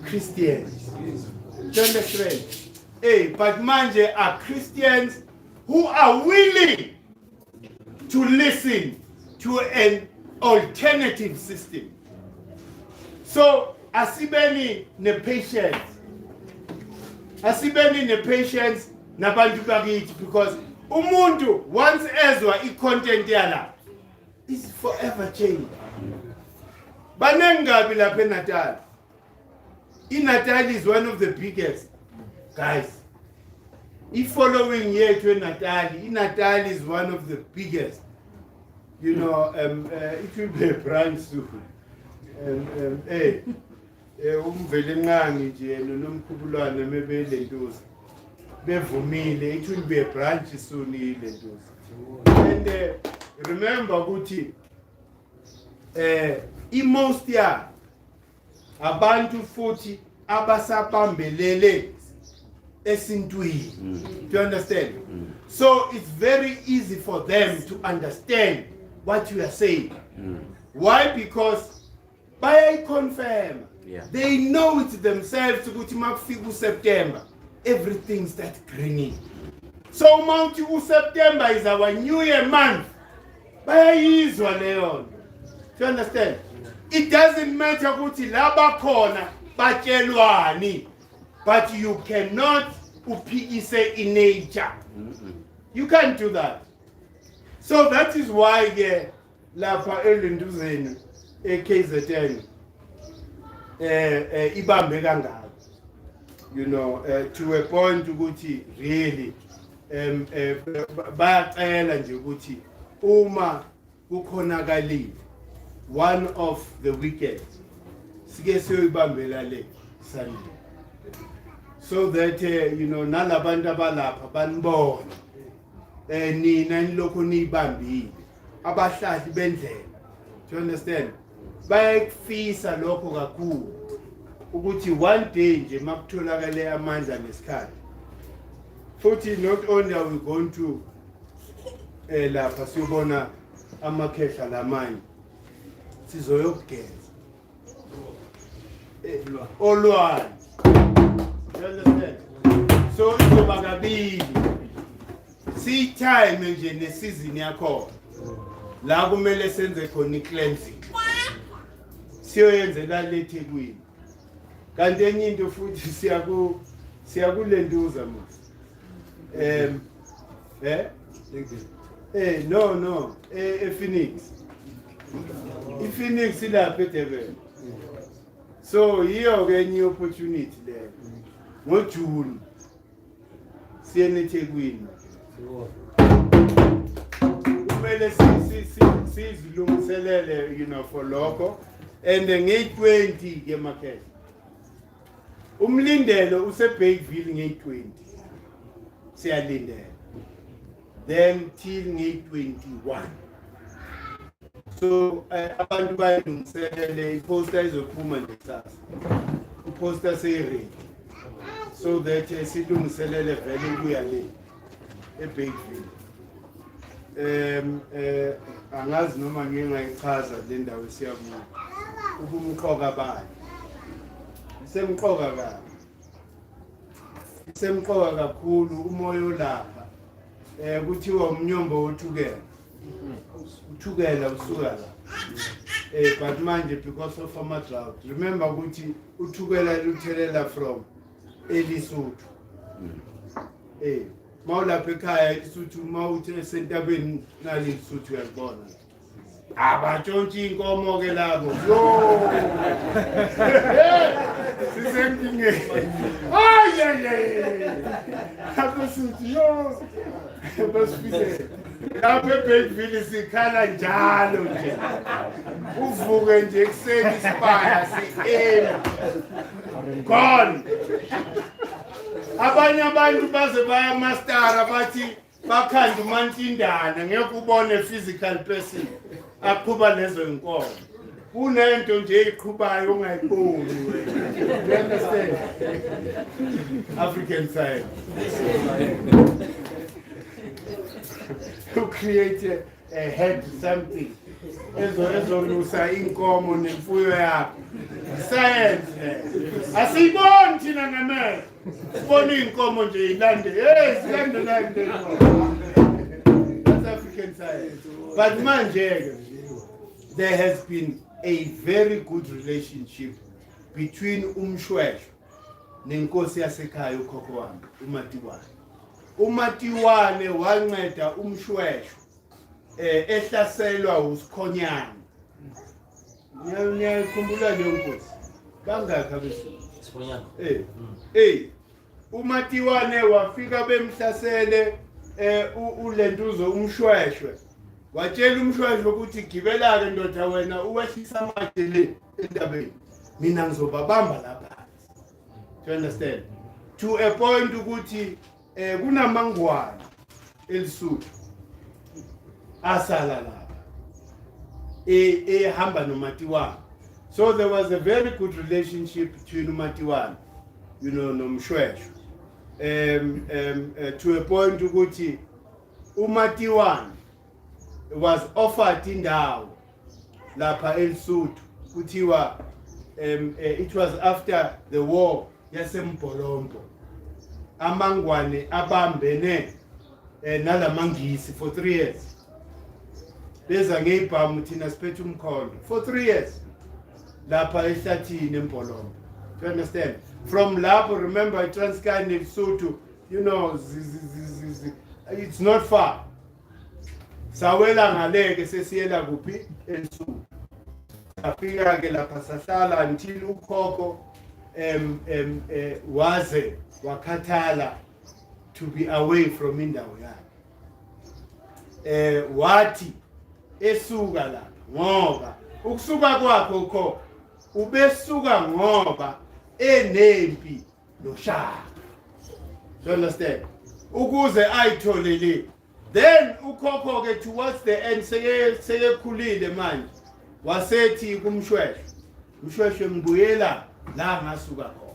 Christians. Do you understand? Hey, but manje are Christians who are willing to listen to an alternative system. So asibeni ne patience. Asibeni ne patience nabantu bakithi, because umuntu once ezwa i-content yala is forever changed. Banengabi lapha eNatal. INatal is one of the biggest, guys. Following year to Natal is one of the biggest. It will be a branch soon. It will be a branch soon. And remember, Guti, most year, abantu 40 abasapambelele. Do you understand? So it's very easy for them to understand what you are saying. Why? Because by confirm, they know it themselves. To September, everything starts greening. So Mount September is our New Year month. By Israel, do you understand? It doesn't matter kuti laba kona bachelwani. But you cannot upigise in nature. You can't do that. So that is why lapha elinduzeni KZN ibambe kangaka. To a point ukuthi really bayacela nje ukuthi uma kukhonakali one of the weekends sike siyoyibambela le Sunday. So that nalabantu abalapha banibona nina nilokho niyibambile abahlali bendlela. Do you understand? Bayakufisa lokho kakhulu ukuthi one day nje makutholakale amandla nesikhathi. Futhi not only are we going to lapha siyobona amakhehla lamanye, sizoyokugeza olwani. You understand? So izoba kabili. See time nje ne season yakho. La kumele senze khona i-cleansing. Siyoyenza la eThekwini. Kanti enye into futhi siyakulenduza mos. No, Phoenix. Phoenix ilapha eDurban. So yiyo ke enye opportunity there. NgoJune siye eThekwini. Kumele sizilungiselele for lokho, and nge-20 ke market Umlindelo use-Bakeville nge-20. Siyalindela. Then till nge-21. So abantu bayilungiselele i-poster izophuma ngesasa. I-poster seyi-ready. So that silungiselele vele ukuya le eBakeville. Angazi noma ngingayichaza le ndawo esiyakuyo. Ubumqoka bani. Semqoka kakhulu umoya olapha. Kuthiwa umnyombo wothukela. Uthukela usuka la. But manje because of farmer drought. Remember ukuthi uthukela luthelela from eLesotho. Mawulapha ekhaya eLesotho mawuthi esentabeni nali eLesotho uyabona. Abatshontsha inkomo ke labo. Yo! Sisemkingeni. Ay. Abasuthi yo. Basifike. Lapha eBakeville sikhala njalo nje. Uvuke nje ekuseni isipaya siema. Gone. Abanye abantu baze baya mastera bathi bakhanda umantindana ngeke ubone physical person aqhuba lezo inkomo. Kunento nje eqhubayo ongayiboni wena. You understand? African side. To create a head something. Ezolusa inkomo nemfuyo yakho. Science. Asiboni thina ngamehlo. Sibona inkomo nje ilande. Silande. That's African science. But manje there has been a very good relationship between umshweshwe nenkosi yasekhaya ukhokho wami uMatiwane. uMatiwane wanceda umshweshwe ehlaselwa uSikhonyana. Ngiyakhumbula leyo nkosi. Bangaka besu. Sikhonyana. uMatiwane wafika bemhlasele ulentuzo umshweshwe. Watshela umshweshwe ukuthi gibela ke ndoda wena uwehlisa amathe le endabeni. Mina ngizobabamba lapha. Do you understand? To a point ukuthi kunamangwane eLesotho asala lapha ehamba noMatiwane. So there was a very good relationship between uMatiwane, you know, nomshweshwe. To a point ukuthi uMatiwane was offered indawo lapha eLesotho kuthiwa it was after the war yaseMbolombo. Amangwane abambene nalamangisi for 3 years. Beza ngeibhamu thina siphethe umkhondo for 3 years. Lapha ehlathini eMbolombo. Do you understand? From lapho, remember Transkei neLesotho, you know, it's not far. Sawela ngaleke sesiyela kuphi eLesotho. Afika ke lapha sahlala until ukhokho waze wakhathala to be away from indawo yakhe. Wathi esuka lapha ngoba ukusuka kwakhe ukhokho ubesuka ngoba enempi noshaka. Do you understand? Ukuze ayitholele. Then ukhokho ke towards the end sekekhulile manje wasethi kumshweshwe, umshweshwe ngibuyela la ngasuka khona.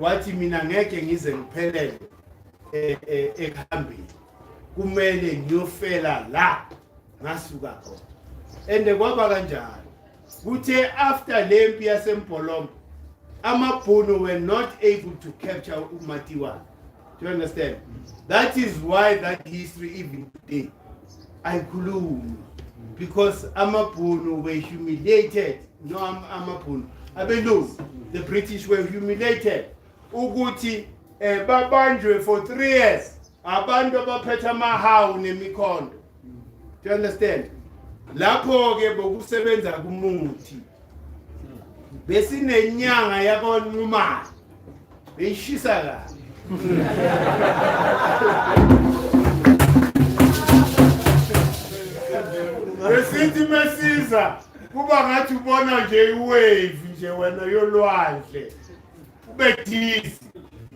Wathi mina ngeke ngize ngiphelele ekuhambeni, kumele ngiyofela la ngasuka khona. Ende kwaba kanjalo. Kuthe after lempi yaseMbolombo amabhunu were not able to capture uMatiwane. Do you understand? That is why that history even today ayikhulumi, because amabhunu were humiliated. No, amabhunu abelungu, the British were humiliated ukuthi babanjwe for 3 years abantu abaphethe amahawu nemikhondo. Do you understand? Lapho ke bokusebenza kumuthi besinenyanga yakonqumana beyishisa la. Besithi mesiza kuba ngathi ubona nje iwave nje wena yolwandle ube dizzy.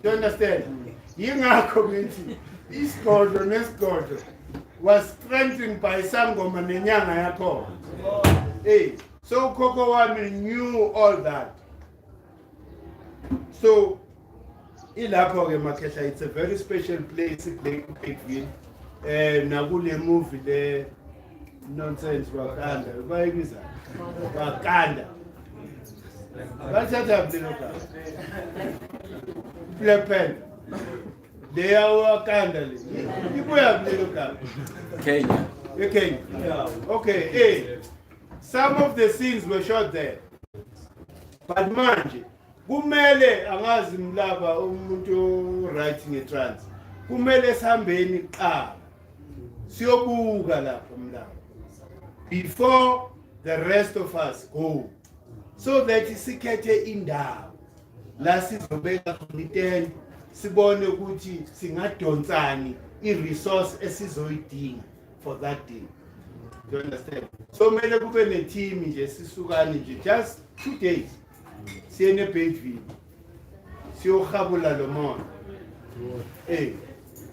You understand? Yingakho ngithi isigodlo nesigodlo was strengthened by sangoma nenyanga yakho. Hey, so Coco Wami knew all that. So ilapho ke Makehla, it's a very special place in Bigville. Nakule movie le nonsense Wakanda. Bayibiza Wakanda. Bathatha Black Panther. They are Wakanda. Ibuya Black Kenya. Okay. Okay. Hey, some of the scenes were shot there. But manje kumele angazi mlaba umuntu writing a trans. Kumele sihambeni qala. Siyobuka lapha mlaba. Before the rest of us go. So that sikhethe indawo la sizobeka content sibone ukuthi singadonsani i-resource esizoyidinga for that day. You understand? So mele kube ne team nje sisukani nje just 2 days. Siye ne Belleville. Siyohabula lo moya. Hey.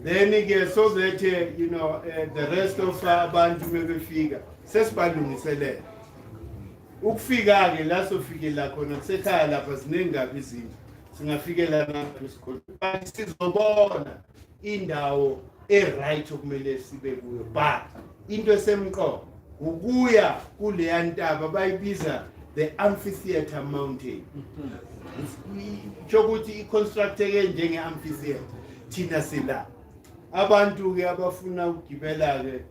Then again, so that you know the rest of abantu bebefika sesibalungiselele. Ukufika ke la sofikela khona kusekhaya lapha sinengabi izinto. Singafikela lapha esikhona. Sizobona indawo right okumele sibe kuyo. But into esemqoka ukuya kule ntaba bayibiza the amphitheater mountain. Chokuthi iconstructeke njenge amphitheater. Thina sila abantu ke abafuna ukugibela ke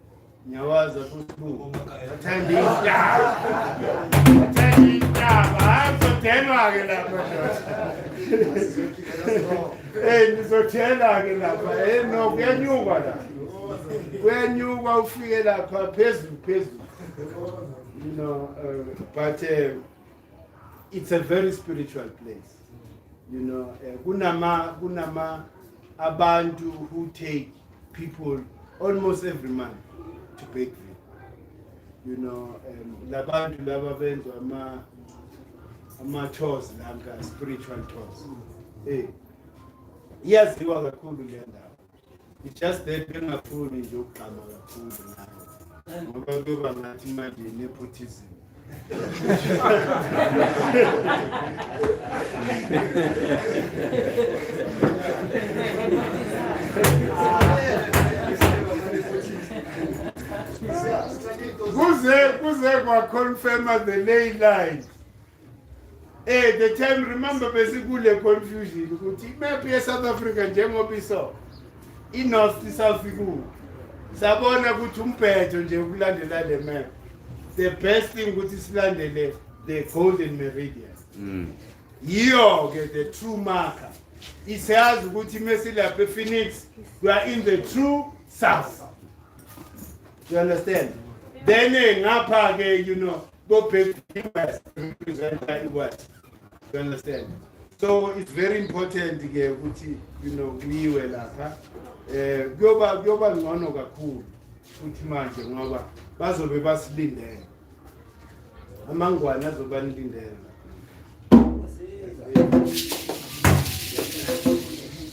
nyawaza futhi bathanda intaba. Bathanda intaba. Hayizodelwa ke lapha. Nizothela ke lapha. No kuyanyuka la. Kuyanyuka ufike lapha phezulu. You know, but it's a very spiritual place. You know, kunama abantu who take people almost every month to Bigville. You know, labantu laba benza ama tours langa spiritual tours. Eh. Yaziwa kakhulu le ndawo. It's just that bengafuni nje ukugama kakhulu nayo. Ngoba kuba ngathi manje nepotism. Kuze kwa confirm the ley line. The time remember besikule confusion ukuthi map ye South Africa njengoba iso inorth south iku sabona ukuthi umphetho nje ukulandela le map. The best thing ukuthi silandele the golden meridian. Yiyo ke the true marker. Isazi ukuthi mesilapha ePhoenix we are in the true south. You understand? Then ngapha ke you know go back to west represent the west. You understand? So it's very important ke ukuthi you know kuyiwe lapha kuyoba ngcono kakhulu futhi manje ngoba bazobe basilindele amangwane azoba nilindele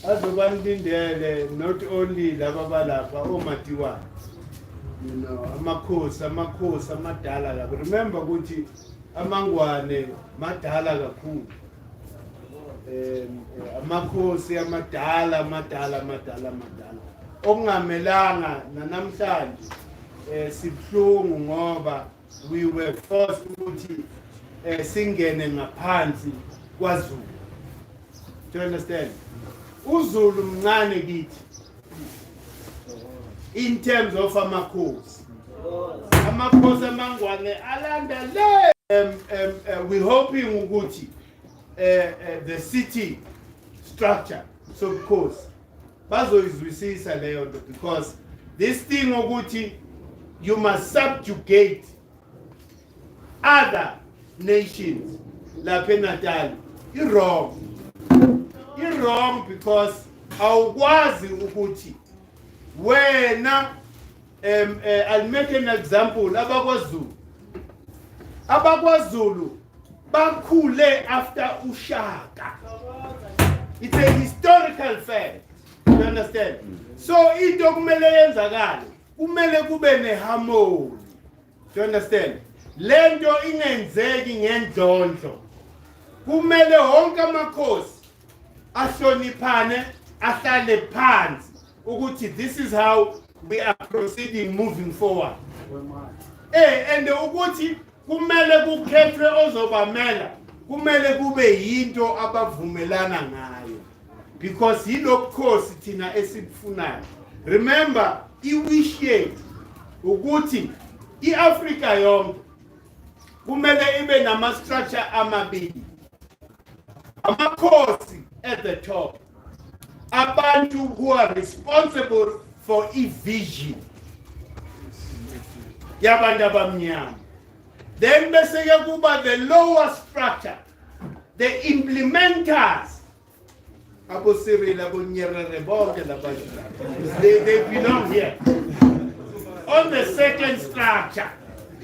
azoba nilindele not only laba balapha omatiwa you know amakhosi amadala lapha. Remember ukuthi amangwane madala kakhulu. Amakhosi amadala okungamelanga namhlanje sibhlungu ngoba we were forced ukuthi singene ngaphansi kwaZulu. Do you understand? uZulu mncane kithi in terms of amakhosi amangwane alanda le. We hoping ukuthi the city structure, so of course bazoyizwisisa leyo nto, because this thing ukuthi you must subjugate other nations lapha eNatal wrong because awukwazi ukuthi wena I'll make an example. AbakwaZulu bakhule after ushaka. It's a historical fact. You understand? So into kumele yenzakale, kumele kube neharmony. You understand? Lento ingenzeki ngendondlo. Kumele wonke amakhosi ahloniphane, ahlale phansi ukuthi this is how we are proceeding moving forward. And ukuthi kumele kukhethwe ozobamela, kumele kube yinto abavumelana ngayo. Because yilokhosi thina esifunayo. Remember, iwish yethu ukuthi iAfrika yonke kumele ibe nama structure amabili. Amakhosi at the top. Abantu who are responsible for vision. Yabantu abamnyama. Then bese kuba the lower structure, the implementers. Abo Cyril, abo Nyerere, bonke labantu. They belong here. On the second structure.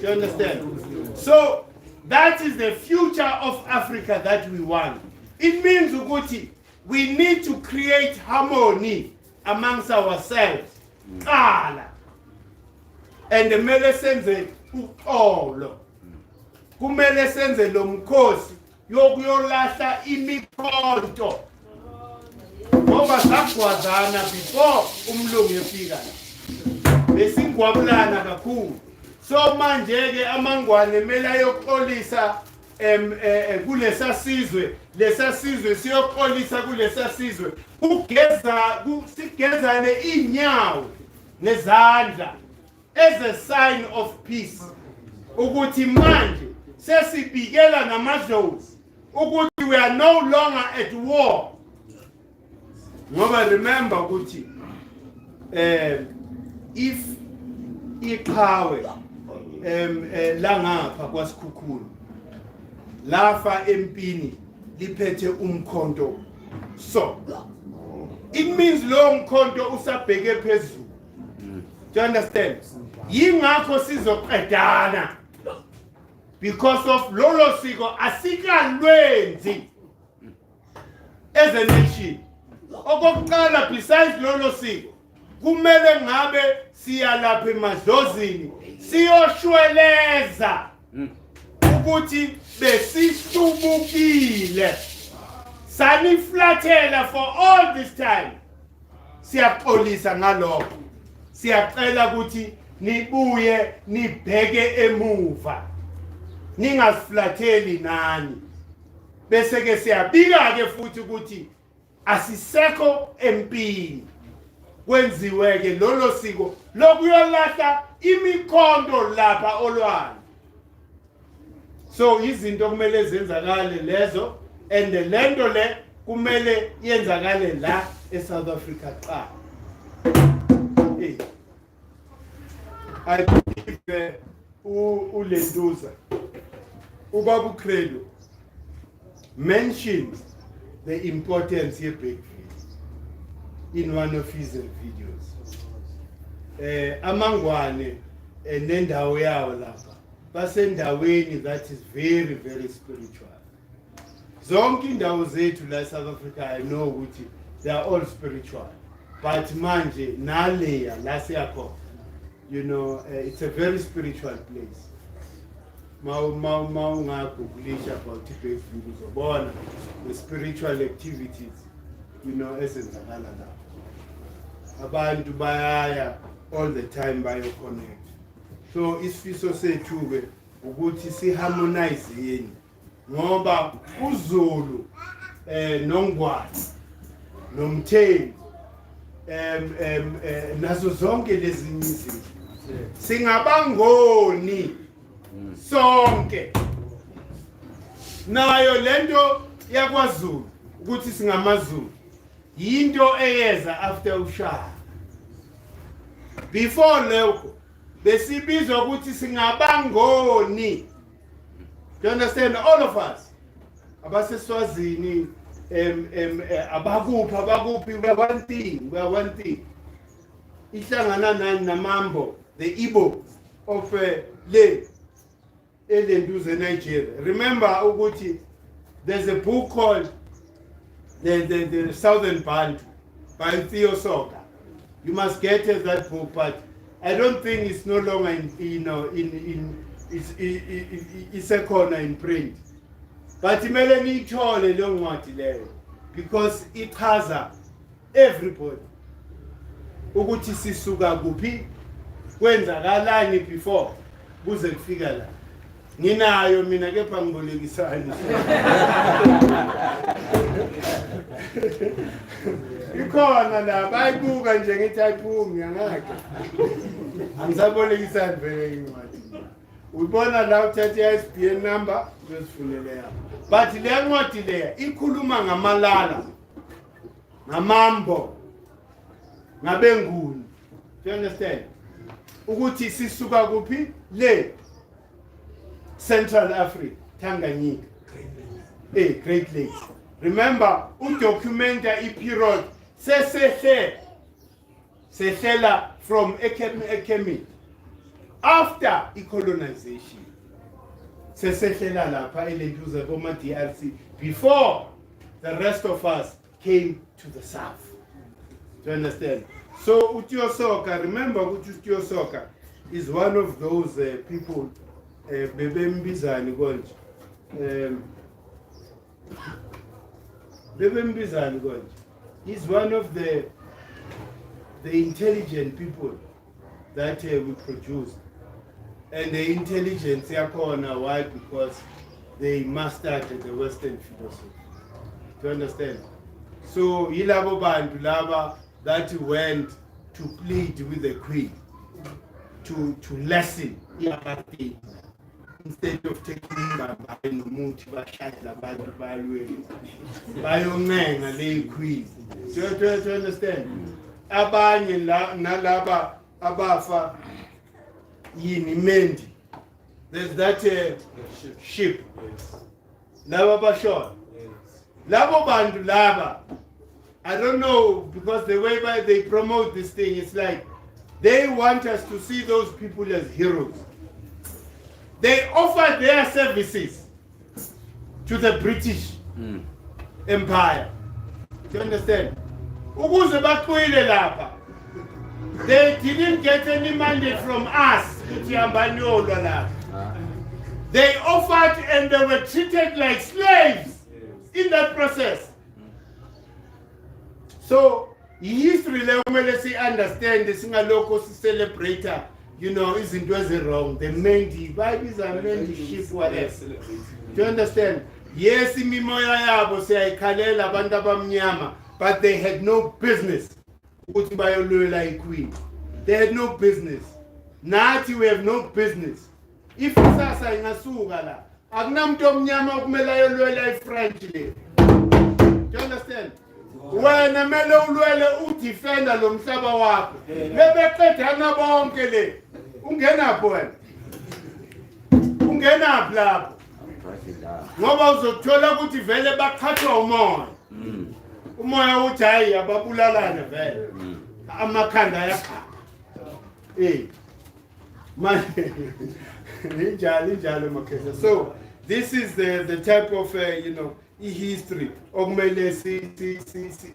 You understand? So that is the future of Africa that we want. It means ukuthi we need to create harmony amongst ourselves. And kumele senze uxolo. Kumele senze lo mkhosi yokuyolahla imikhonto. Ngoba sagwazana before umlungu efika. Besingwabulana kakhulu. So manje ke amangwane mela yoxolisa kulesa sizwe, lesa sizwe siyoxolisa kulesa sizwe. Sigezane inyawo nezandla as a sign of peace. Ukuthi manje sesibikela namadlozi ukuthi we are no longer at war. Ngoba remember ukuthi if iqhawe langapha kwaSikhukhulu lafa empini liphethe umkhonto, so it means lo mkhonto usabheke phezulu. Do you understand? Yingakho sizoqedana because of lolo siko asikalwenzi as a nation. Okokuqala besides lolo siko kumele ngabe siyalapha emadlozini siyoshweleza ukuthi besihlubukile saniflathela for all this time. Siyaxolisa ngalokho, siyacela ukuthi nibuye nibheke emuva, ningasiflatheli nani. Bese ke siyabika ke futhi ukuthi asisekho empini kwenziweke lolo siko lokuyolahla imikhonto lapha olwandle. So izinto kumele zenzakale lezo, and lento le kumele yenzakale la eSouth Africa qha. I believe uLentuza uBaba Credo mentioned the importance of big in one of his videos. Amangwane nendawo yawo lapha basendaweni that is very, very spiritual. Zonke indawo zethu la South Africa, I know ukuthi they are all spiritual, but manje naleya la siyakho, you know, it's a very spiritual place. Ungagooglisha about big videos ubona the spiritual activities, you know, ezenzakala lapha. Abantu bayaya all the time bayo-connect. So isifiso sethu ke ukuthi si-harmonize yini ngoba uZulu noNgwane noMthembu nazo zonke lezi izinto singabangoni sonke. Nayo lento yakwaZulu ukuthi singamaZulu yinto eyeza after ushaka. Before lokho besibizwa ukuthi singabangoni. Do you understand? All of us abaseswazini abakuphi we are one thing. Ihlangana nani namambo, the Igbo of le elenduze Nigeria. Remember ukuthi there's a book called the Southern Bantu by Theo Soka. You must get that book, but I don't think it's no longer it's a corner in print. But imele niyithole leyo ncwadi leyo because ichaza everybody ukuthi sisuka kuphi kwenzakalani before kuze kufika la. Nginayo mina kepha ngibolekisana. Ikhona la bayibuka nje ngithi ayiphumi ngakhe. Angisabolekisana vele incwadi. Ubona la uthatha i-ISBN number uzifunele yapha. But le ncwadi leya ikhuluma ngamalala, ngamambo, ngabenguni. Do you understand? Ukuthi sisuka kuphi le Central Africa, Tanganyika, Great Lakes. Remember, udocumenta i-period sehlela from Kemet after colonization. Sehlela lapha elenduze boma DRC before the rest of us came to the south. Do you understand? So Utio Soka, remember Utio Soka is one of those people. Bebembizani konje. Bebembizani konje. He's one of the intelligent people that we produce. And the intelligence yakona, why? Because they mastered the Western philosophy. Do you understand? So ilabo bantu laba that went to plead with the queen to lessen apartheid. Instead of taking my nomuthi bashayela abantu balweni bayoncenga le queen. Do you understand? Abanye nalaba abafa yini mendi. There's that ship. Laba bashona. Labo bantu laba. I don't know, because the way they promote this thing, it's like they want us to see those people as heroes. They offer their services to the British Empire. Do you understand? Ukuze bakwile lapha. They didn't get any mandate from us. They offered and they were treated like slaves in that process. So history le kumele si understand singalokho si celebrate, you know, izinto ezirong, the mendi bayibiza mendi ship whatever. Do you understand? Yes, imimoya yabo siyayikhalela abantu abamnyama, but they had no business ukuthi bayolwela iqueen. They had no business. Nathi we have no business. If sasa ingasuka la akunamuntu omnyama okumele ayolwela iFrench le. Do you understand? Wena mele ulwele udefenda lo mhlaba wakho. Bebeqedana bonke le. Ungenaphi wena? Ungenaphi lapho? Ngoba uzothola ukuthi vele baqhathwa umoya. Umoya uthi hayi ababulalana vele. Amakhanda yakha. So this is the type of you know, history okumele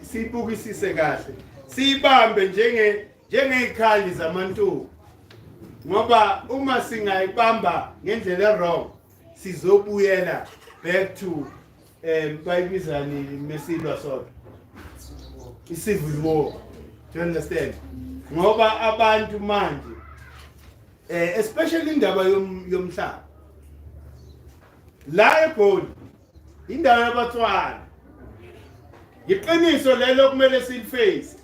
sibukisise kahle, sibambe njengezikhali zamantu, ngoba uma singayibamba ngendlela wrong sizobuyela back to bayibizani mesilwa sona civil war. Do you understand? Ngoba abantu manje especially indaba yomhlaba la eGoli indawo yabaTswana, iqiniso lelo kumele siliface.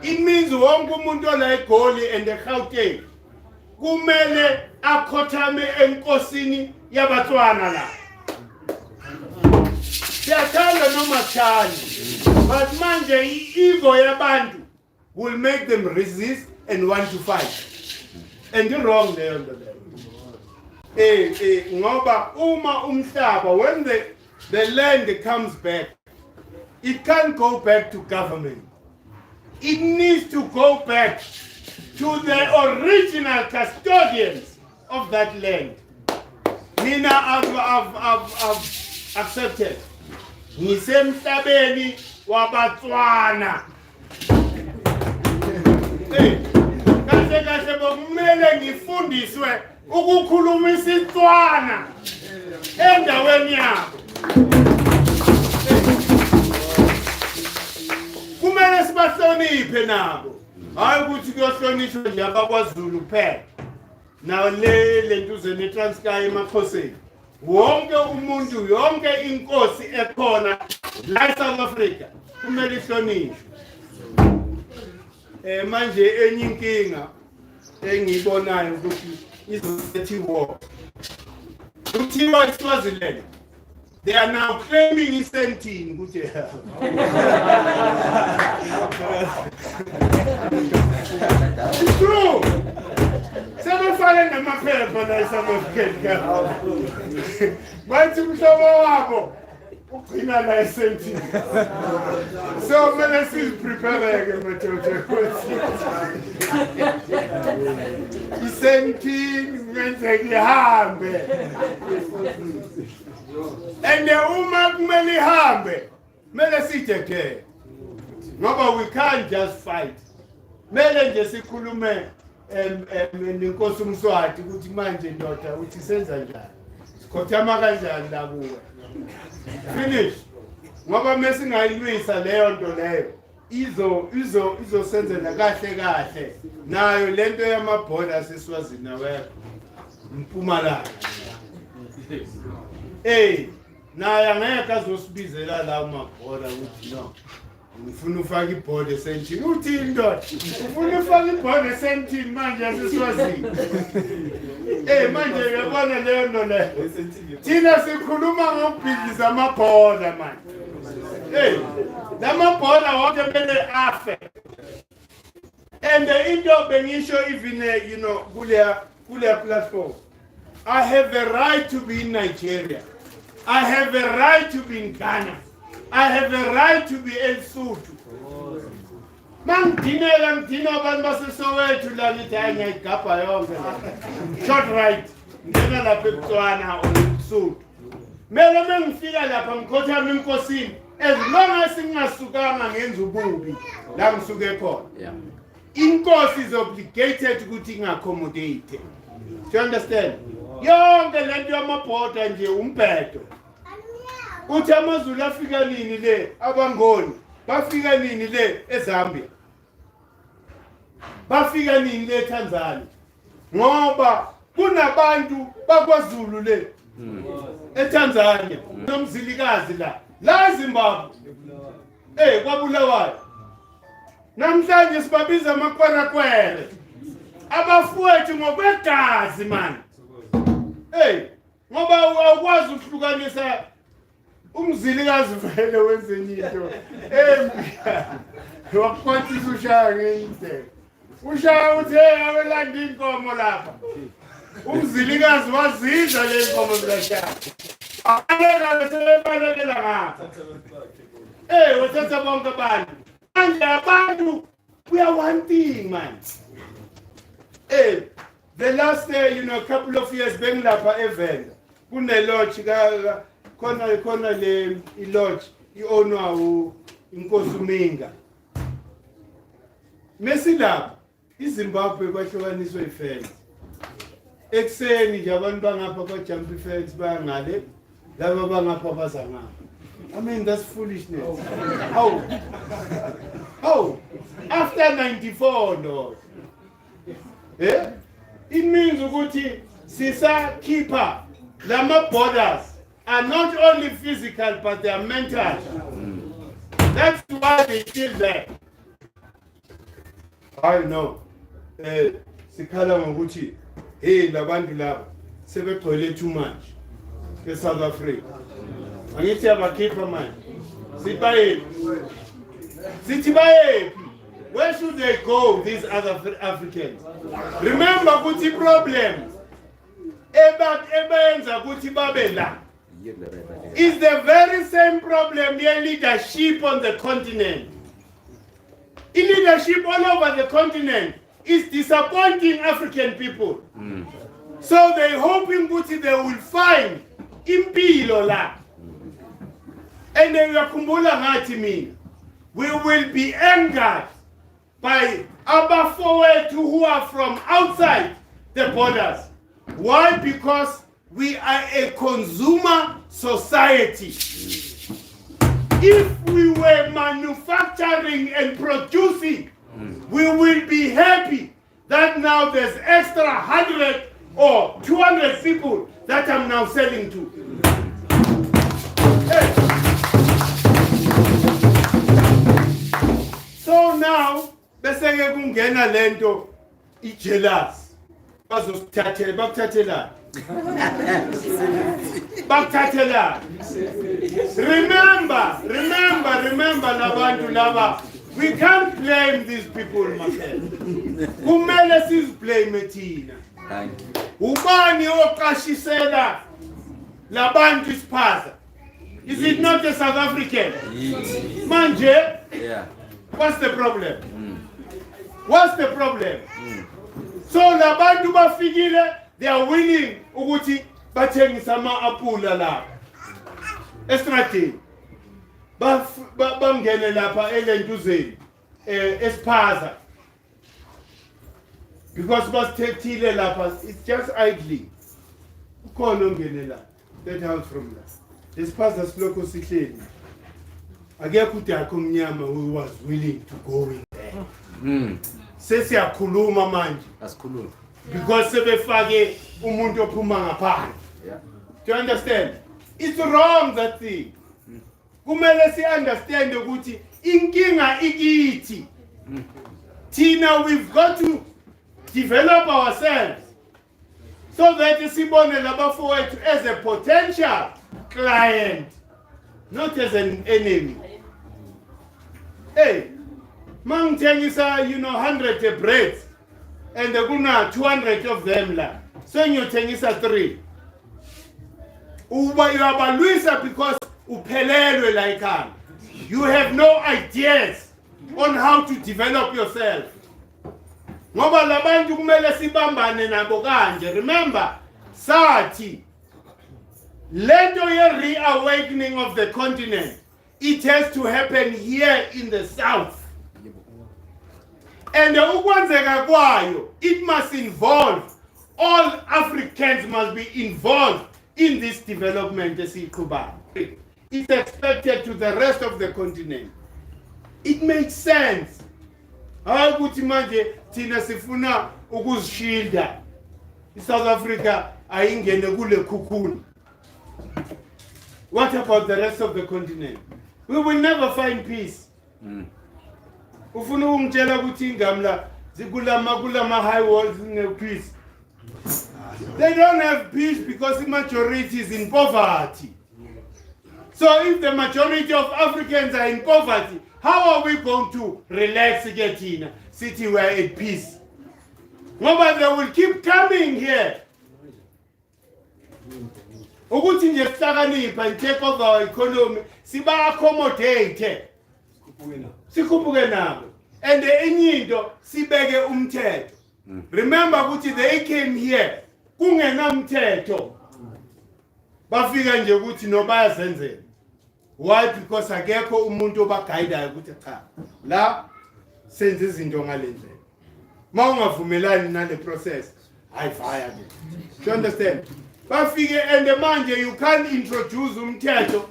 It means wonke umuntu ola eGoli and eGauteng kumele akhothame enkosini yabaTswana la. Siyathanda noma chani, but manje i-ego yabantu will make them resist and want to fight. And you're wrong there on the level. Ngoba uma umhlaba, when the land comes back, it can't go back to government. It needs to go back to the original custodians of that land. Mina I've accepted. Ngisemhlabeni wabatswana. Kahle bokumele ngifundiswe ukukhuluma isitswana endaweni yabo. Kumele sibahloniphe nabo. Hayi ukuthi kuyohlonishwa nje abakwaZulu kuphela. Naw le ntuze neTranskei emakhosini. Wonke umuntu, yonke inkosi ekhona la eSouth Africa kumele ihlonishwe. Manje enye inkinga engiyibonayo ukuthi izosethi war. Kuthiwa iSwaziland. They are now claiming Isentini ukuthi It's true. Sebefane namaphepha la eSouth Africa. Bathi umhlobo wabo ugcina la eSentini. So kumele siziprepare-ke madoda ukuthi Isentini kwenzeke ihambe. And uma kumele ihambe, kumele sijeke. Ngoba we can't just fight. Kumele nje sikhulume nenkosi uMswati ukuthi manje ndoda uthi senza njani. Sikhothama kanjani la kuwe. Finish. Ngoba mesingayilwisa leyo nto leyo izosenzela kahle nayo lento yamabhoda seSwazini nawe Mpumalanga. Naye angeke azosibizela la umabhoda ukuthi no. Ngifuna ufaka ibhoda eSentini. Uthi indoda ufuna ufaka ibhoda eSentini manje yaseSwazini. Manje uyabona leyo nto leyo. Thina sikhuluma ngokubhidliza amabhoda manje. Lamabhoda wonke kumele afe. And into bengisho even kule platform. I have a right to be in Nigeria. I have a right to be in Ghana. I have a right to be in Lesotho. Mangidinela ngidina abantu baseSoweto la ngithi ayingayigabha yonke. Short right. Ngena lapha eBotswana oLesotho. Mele mengifika lapha ngikhothama inkosini. As long as ngingasukanga ngenza ububi la ngisuke khona. Inkosi is obligated ukuthi ingaaccommodate. Do you understand? Yonke lento yamabhoda nje umbhedo. Uthi amaZulu afika nini le abangoni bafika nini le eZambia bafika nini le eTanzania ngoba kunabantu bakwaZulu le eTanzania nomzilikazi la eZimbabwe kwabulawayo namhlanje sibabiza amakwarakwere abafuwethu ngokwegazi man ngoba awukwazi ukuhlukanisa umzilikazi vele wenze into wakukhonthisa ushaya ngendlela ushaya uthi awelanda inkomo lapha umzilikazi wazidla le nkomo zikashaya akela sebebalekela ngapha wathatha bonke abantu manje abantu we are one thing man. The last couple of years bengilapha eVenda kune lodge khona le lodge ionwa inkosi uMinga. Mesilapha iZimbabwe kwahlukaniswa ifence. Ekseni nje abantu bangapha bajump ifence bangale laba bangapha bazangapha. I mean that's foolishness. How? After 94 no. It means ukuthi sisakhipha lama borders are not only physical but they are mental. That's why they still there. I know. Sikhala ngokuthi labantu laba sebegcwele too much eSouth Africa. Angithi abakhipha manje. Sithi bayephi? Where should they go, these other Africans? Remember, kuti problem. Ebenza kuti babela. Is the very same problem near leadership on the continent. In leadership all over the continent is disappointing African people. So they hoping ukuthi they will find impilo la. And then uyakhumbula ngathi mina, we will be angered by abafowethu who are from outside the borders. Why? Because we are a consumer society. If we were manufacturing and producing, we will be happy that now there's extra 100 or 200 people that I'm now selling to. Hey. So now, bese ke kungena lento ijealous. Bakuthathela. Remember labantu laba. We can't blame these people, my friend. Kumele siziblame thina. Thank you. Ubani oqashisela labantu isiphaza? Is it not a South African? Manje? Yeah. What's the problem? What's the problem? So labantu bafikile, they are willing ukuthi bathengisa ama-apula la. Esitrateni. Bangene lapha elentuzeni esiphaza. Because basithethile lapha, it's just idling. Ukhona ongene la. That house from la. Esiphaza silokho sihleli. Akekho udakho omnyama who was willing to go in there. Sesiyakhuluma manje. Asikhuluma. Because sebefake umuntu ophuma ngaphandle. Yeah. Do you understand? It's wrong, that thing. Kumele si understand ukuthi inkinga ikithi. Tina, we've got to develop ourselves so that sibone labafowethu as a potential client, not as an enemy. Hey, mangithengisa 100 breads and kuna 200 of them la. So ngiyothengisa 3. Uyabalwisa because uphelelwe like that. You have no ideas on how to develop yourself. Ngoba labantu kumele sibambane nabo kanje. Remember, sathi lento ye reawakening of the continent, it has to happen here in the south. And ukwenzeka kwayo, it must involve, all Africans must be involved in this development. It's expected to the rest of the continent. It makes sense. Hayi ukuthi manje thina sifuna ukuzishinda. South Africa ayingene kule khukhuni. What about the rest of the continent? We will never find peace. Ufuna ungitshela ukuthi ingamla zikulama high walls peace. They don't have peace because the majority is in poverty. So if the majority of Africans are in poverty, how are we going to relax again? City we're at peace. But they will keep coming here. Ukuthi nje sihlakanipha and take over our economy, siba accommodate. Sikhuphuke nabo. And enye into sibeke umthetho. Remember ukuthi they came here kungenamthetho. Bafika nje ukuthi no bayazenzela. Why? Because akekho umuntu obaguidayo ukuthi cha la senze izinto ngalendlela. Mawungavumelani nale process, I fire you. Do you understand? Bafike and manje you can't introduce umthetho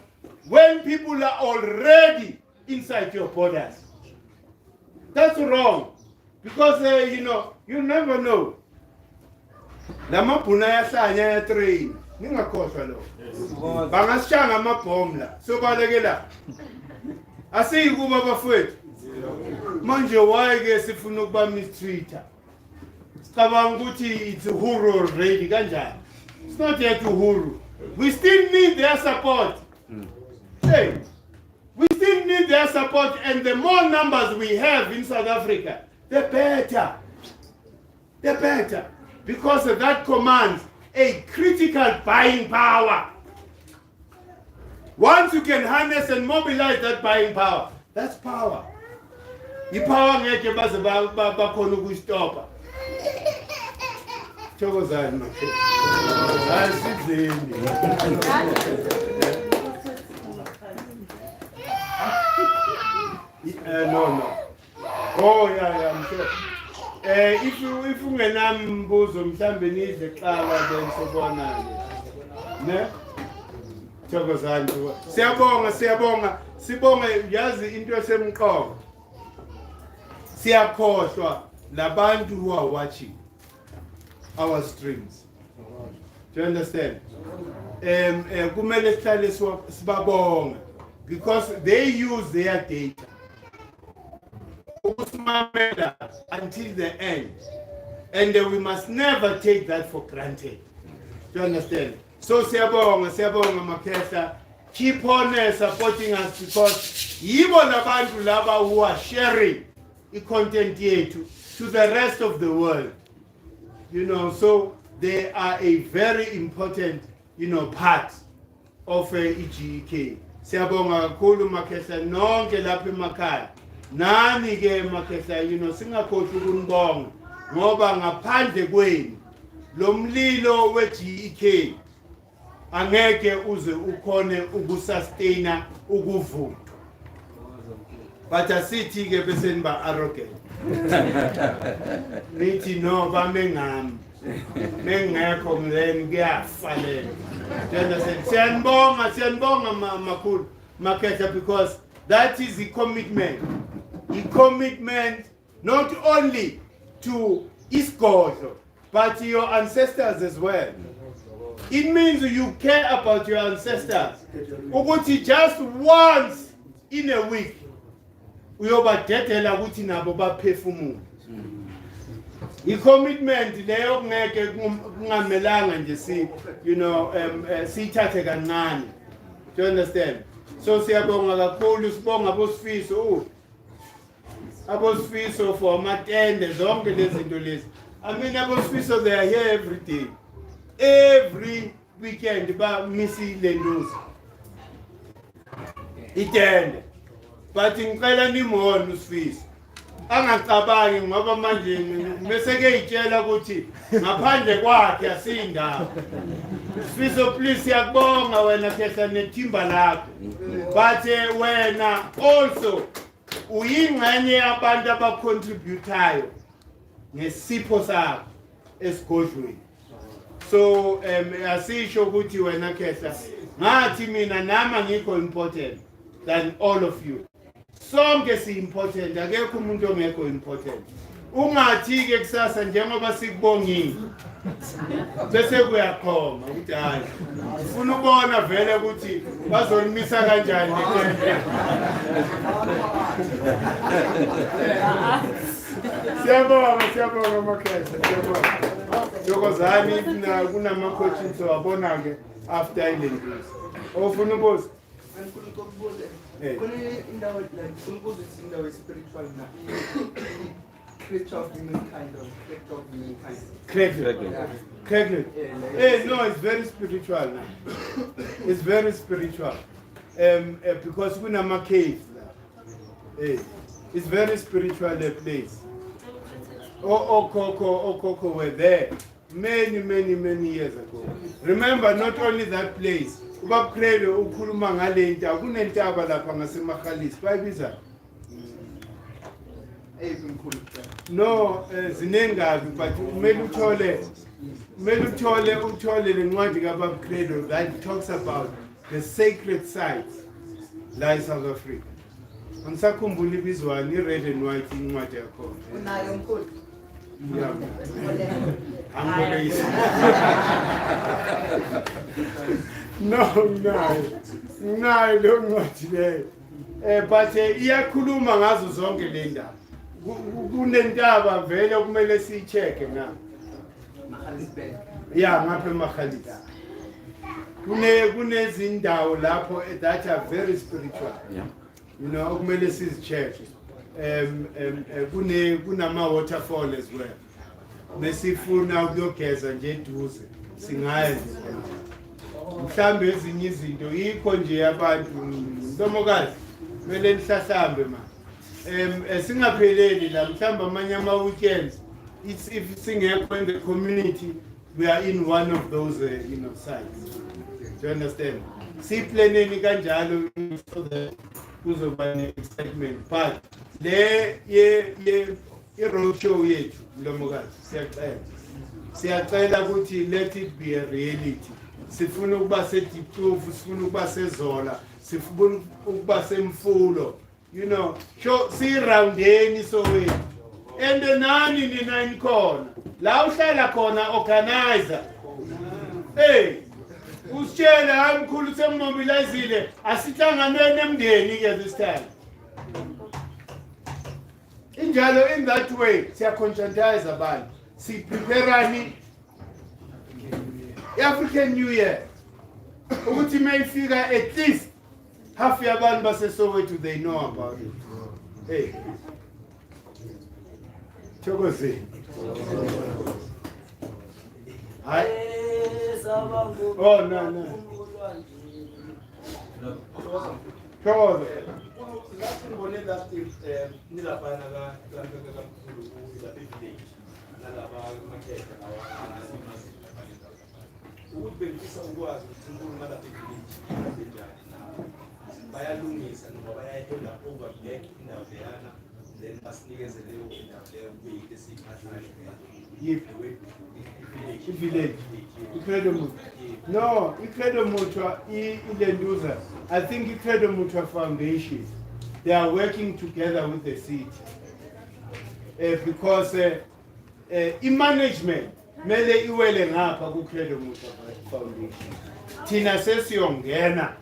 when people are already inside your borders. That's wrong. Because you never know. Lamabhuna yahlanya ya train. Ningakhohlwa lo. Bangasishanga amabhomu la. Sobalekela. Asiyikuba bafowethu. Manje why ke sifuna ukuba mistreater? Sicabanga ukuthi it's Heru already kanjani. It's not yet Heru. We still need their support. Hey, we still need their support, and the more numbers we have in South Africa, the better. The better. Because that commands a critical buying power. Once you can harness and mobilize that buying power, that's power. The power ngeke baze bakhona ukustoppa. Thokozani makhe. Asizeni. No. Oh yeah, I'm sure. If ungenambuzo mhlambe nize xaba then sobona ne Thokozani siyabonga yazi into esemqoko siyakhohlwa labantu who are watching our streams. Do you understand? Kumele sihlale sibabonga because they use their data until the end, and we must never take that for granted. Do you understand? So siyabonga Makhehla, keep on supporting us because yibo labantu laba who are sharing the content yethu to the rest of the world. You know, so they are a very important, part of EGK. Siyabonga kakhulu Makhehla nonke lapha emakhaya. Nani ke Makhehla, singakhohlwa ukunibonga ngoba ngaphandle kwenu lo mlilo we-GEK angeke uze ukhone ukusustaina ukuvutha. But asithi ke bese niba arrogant. Nithi no bamengami. Mengekho ngene kuyafalela. Siyanibonga Mkhulu Makhehla because that is the commitment. The commitment not only to isigodlo but your ancestors as well. It means you care about your ancestors. Ukuthi just once in a week uyobadedela ukuthi nabo baphefumule. I-commitment leyo ngeke kungamelanga nje siyithathe kancane. Do you understand? So siyabonga kakhulu sibonga abosifiso for amatende zonke lezi zinto lezi. I mean abosifiso they are here every day. Every weekend ba misi lenduzi. Itende. But ngicela nimona usifiso. Angacabangi ngoba manje bese ke itshela ukuthi ngaphandle kwakhe asinda. Sifiso please siyabonga wena Khehla nethimba lakho. But wena also uyingxenye yabantu abacontributayo ngesipho sakho esigodlweni. So asisho ukuthi wena Khehla ngathi mina nama ngikho important than all of you. Sonke si important, akekho umuntu ongekho important. Ungathi ke kusasa njengoba sikubongile. Bese kuyaqhoma ukuthi hayi. Ufuna ubona vele ukuthi bazolimisa kanjani Siyabonga Makhehla, siyabonga. Thokozani kunama coaching so abona ke after ilenduzi. Ofuna ubuza? Indawo spiritual creature of humankind or creature of humankind. No, it's very spiritual now. It's very spiritual. Because we have a cave now. It's very spiritual place. Koko were there many years ago. Remember, not only that place. Ubabkrele ukhuluma ngale nto kunentaba lapha ngaseMakhalisi bayibiza no zinengazi but kumele uthole lencwadi kaBabkrele that talks about the sacred sites la eSouth Africa. Angisakhumbula ibizwani i-red and white incwadi yakho unayo Mkhulu No, don't watch today. But iyakhuluma ngazo zonke le ndaba. Kunentaba vele kumele siyicheke na. Makhalisbek. Yeah, ngapha eMakhalisi. Kunezindawo lapho that are very spiritual. Yeah. Kumele sizicheck. Kunama waterfall as well. Mesifuna ukuyogeza nje eduze. Singaya nje. Mhlambe ezinye izinto yikho nje abantu ntomokazi kumele nihlahlambe ma singapheleli la mhlamba amanye ama weekends if singekho in the community we are in one of those sites. Do you understand? See planning kanjalo so that kuzoba ne-excitement, but le road show yethu mlomokazi siyacela ukuthi let it be a reality. Sifuna ukuba seDiepkloof, sifuna ukuba seZola, sifuna ukuba seMfulo, sho siroundeni Soweto. And nani nina inkhona la uhlala khona organizer. Hey, usitshela hayi Mkhulu semmobilizile asihlanganweni emndeni ke this time. Injalo in that way siya conscientize abantu. Si preparani African New Year. Ukuthi mayifika at least half yabantu base Soweto they know about it. Hey. Chokoze. Hi. Oh no. Chokoze. ukubhekisa ukwazi ukuthi umuntu malapha bayalungisa noma bayayithola over back indawo leyana then basinikeze leyo indawo leyo kuyike siphathayo village no Icredo Mutua Ilenduza. I think Icredo Mutua Foundation, they are working together with the city because in management mele iwele ngapha ku Icredo Mutua Foundation. Thina sesiyongena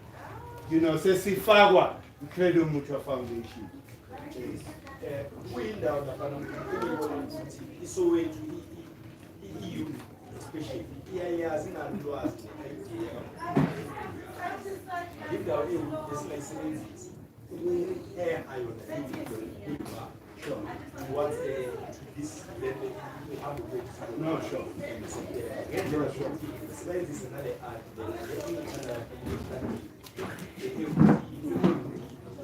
sesifakwa Icredo Mutua Foundation. kuyindawo lapha ukuthi iSoweto i-EU especially iyayazi nalwazi ne-idea indawo esingayisebenzisa ukuheha yona what this level No, sure. sebenzisa nale art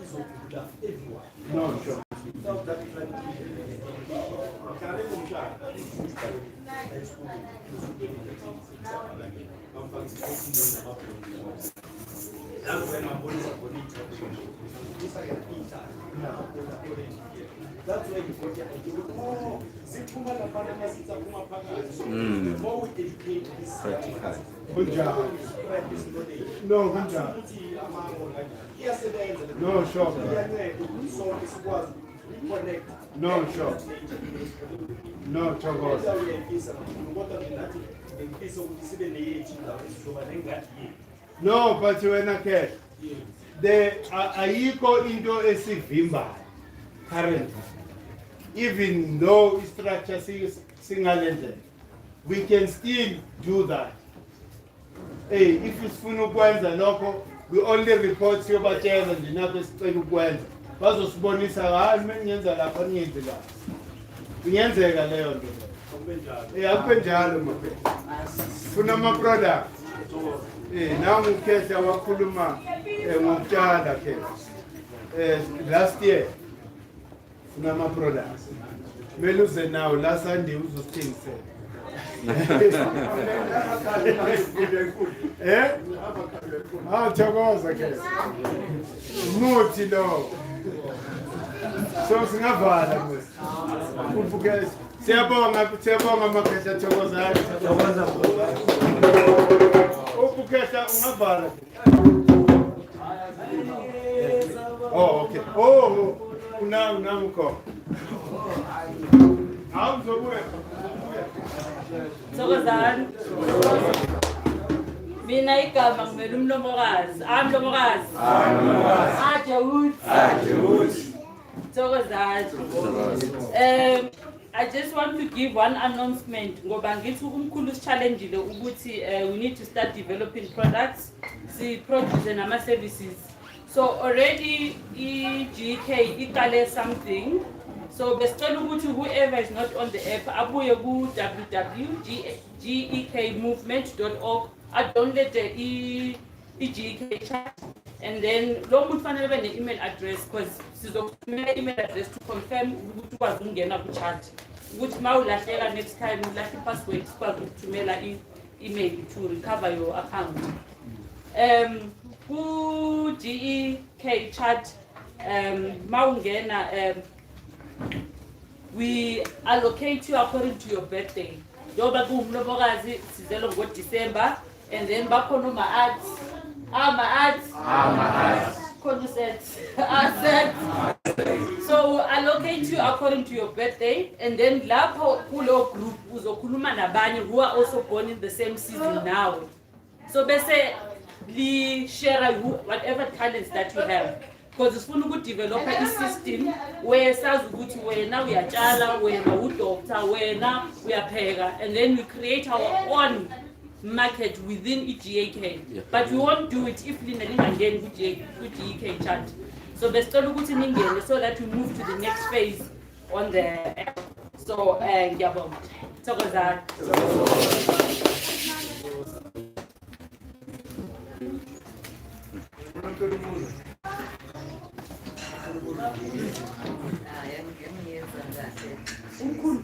izokudla everyone. No, sure. Without that plan, that's why you got your idea. Oh, the more we educate this Good job. No, good job. No, sure. No, sure. No, trouble. No, but when I get the ayiko into esivimba currently, even though structure singalended, we can still do that. Hey, if it's funu kwenza lokho, we only report siyobatshela nje napho esicela ukwenza. Bazosibonisa hayi menyenza lapha niyenze la. Kuyenzeka leyo nto. Akube njalo mafethu. Funa ama products. Nangu ukhetha wakhuluma ngokutshala ke. Last year funa ama products. Mele uze nawo la Sunday uzosithengisela. Thokoza ke. Muthi lo. So singavala mos. Ubukela. Siyabonga makhehla thokoza. Thokoza. Ubukela ungavala. Oh, okay. Oh, unamko. Awuzobuya. Thokozani. Mina igama ngimela umlomokazi. Amlomokazi. Ajawuthi. Thokozani. I just want to give one announcement. Ngoba ngithi uMkhulu challenge ukuthi we need to start developing products, si produce nama services. So already GK iqale something. So besicela ukuthi whoever is not on the app abuye ku www.gekmovement.org download the GK chat, and then lo muntu fanele be email address because sizokuthumela email address to confirm ukuthi ukwazi ukungena ku chat. ukuthi mawulahleka next time ulahle password sikwazi ukuthumela email to recover your account. Ku GEK chat mawungena we allocate you according to your birthday. Njengoba kuwumlobokazi sizelo ngoDecember and then bakhona ama-ads so we allocate you according to your birthday and then lapho kulo group uzokhuluma nabanye who are also born in the same season now. So bese li share whatever talents that you have. Because it's fun to develop a system where says wena uyatshala, wena udoctor, wena uyapheka, and then we create our own market within GEK. But we won't do it if lingalingangeni ku GEK chat. So besicela ukuthi ningene so that we move to the next phase on the app. So ngiyabonga. Thokozani. Mkhulu.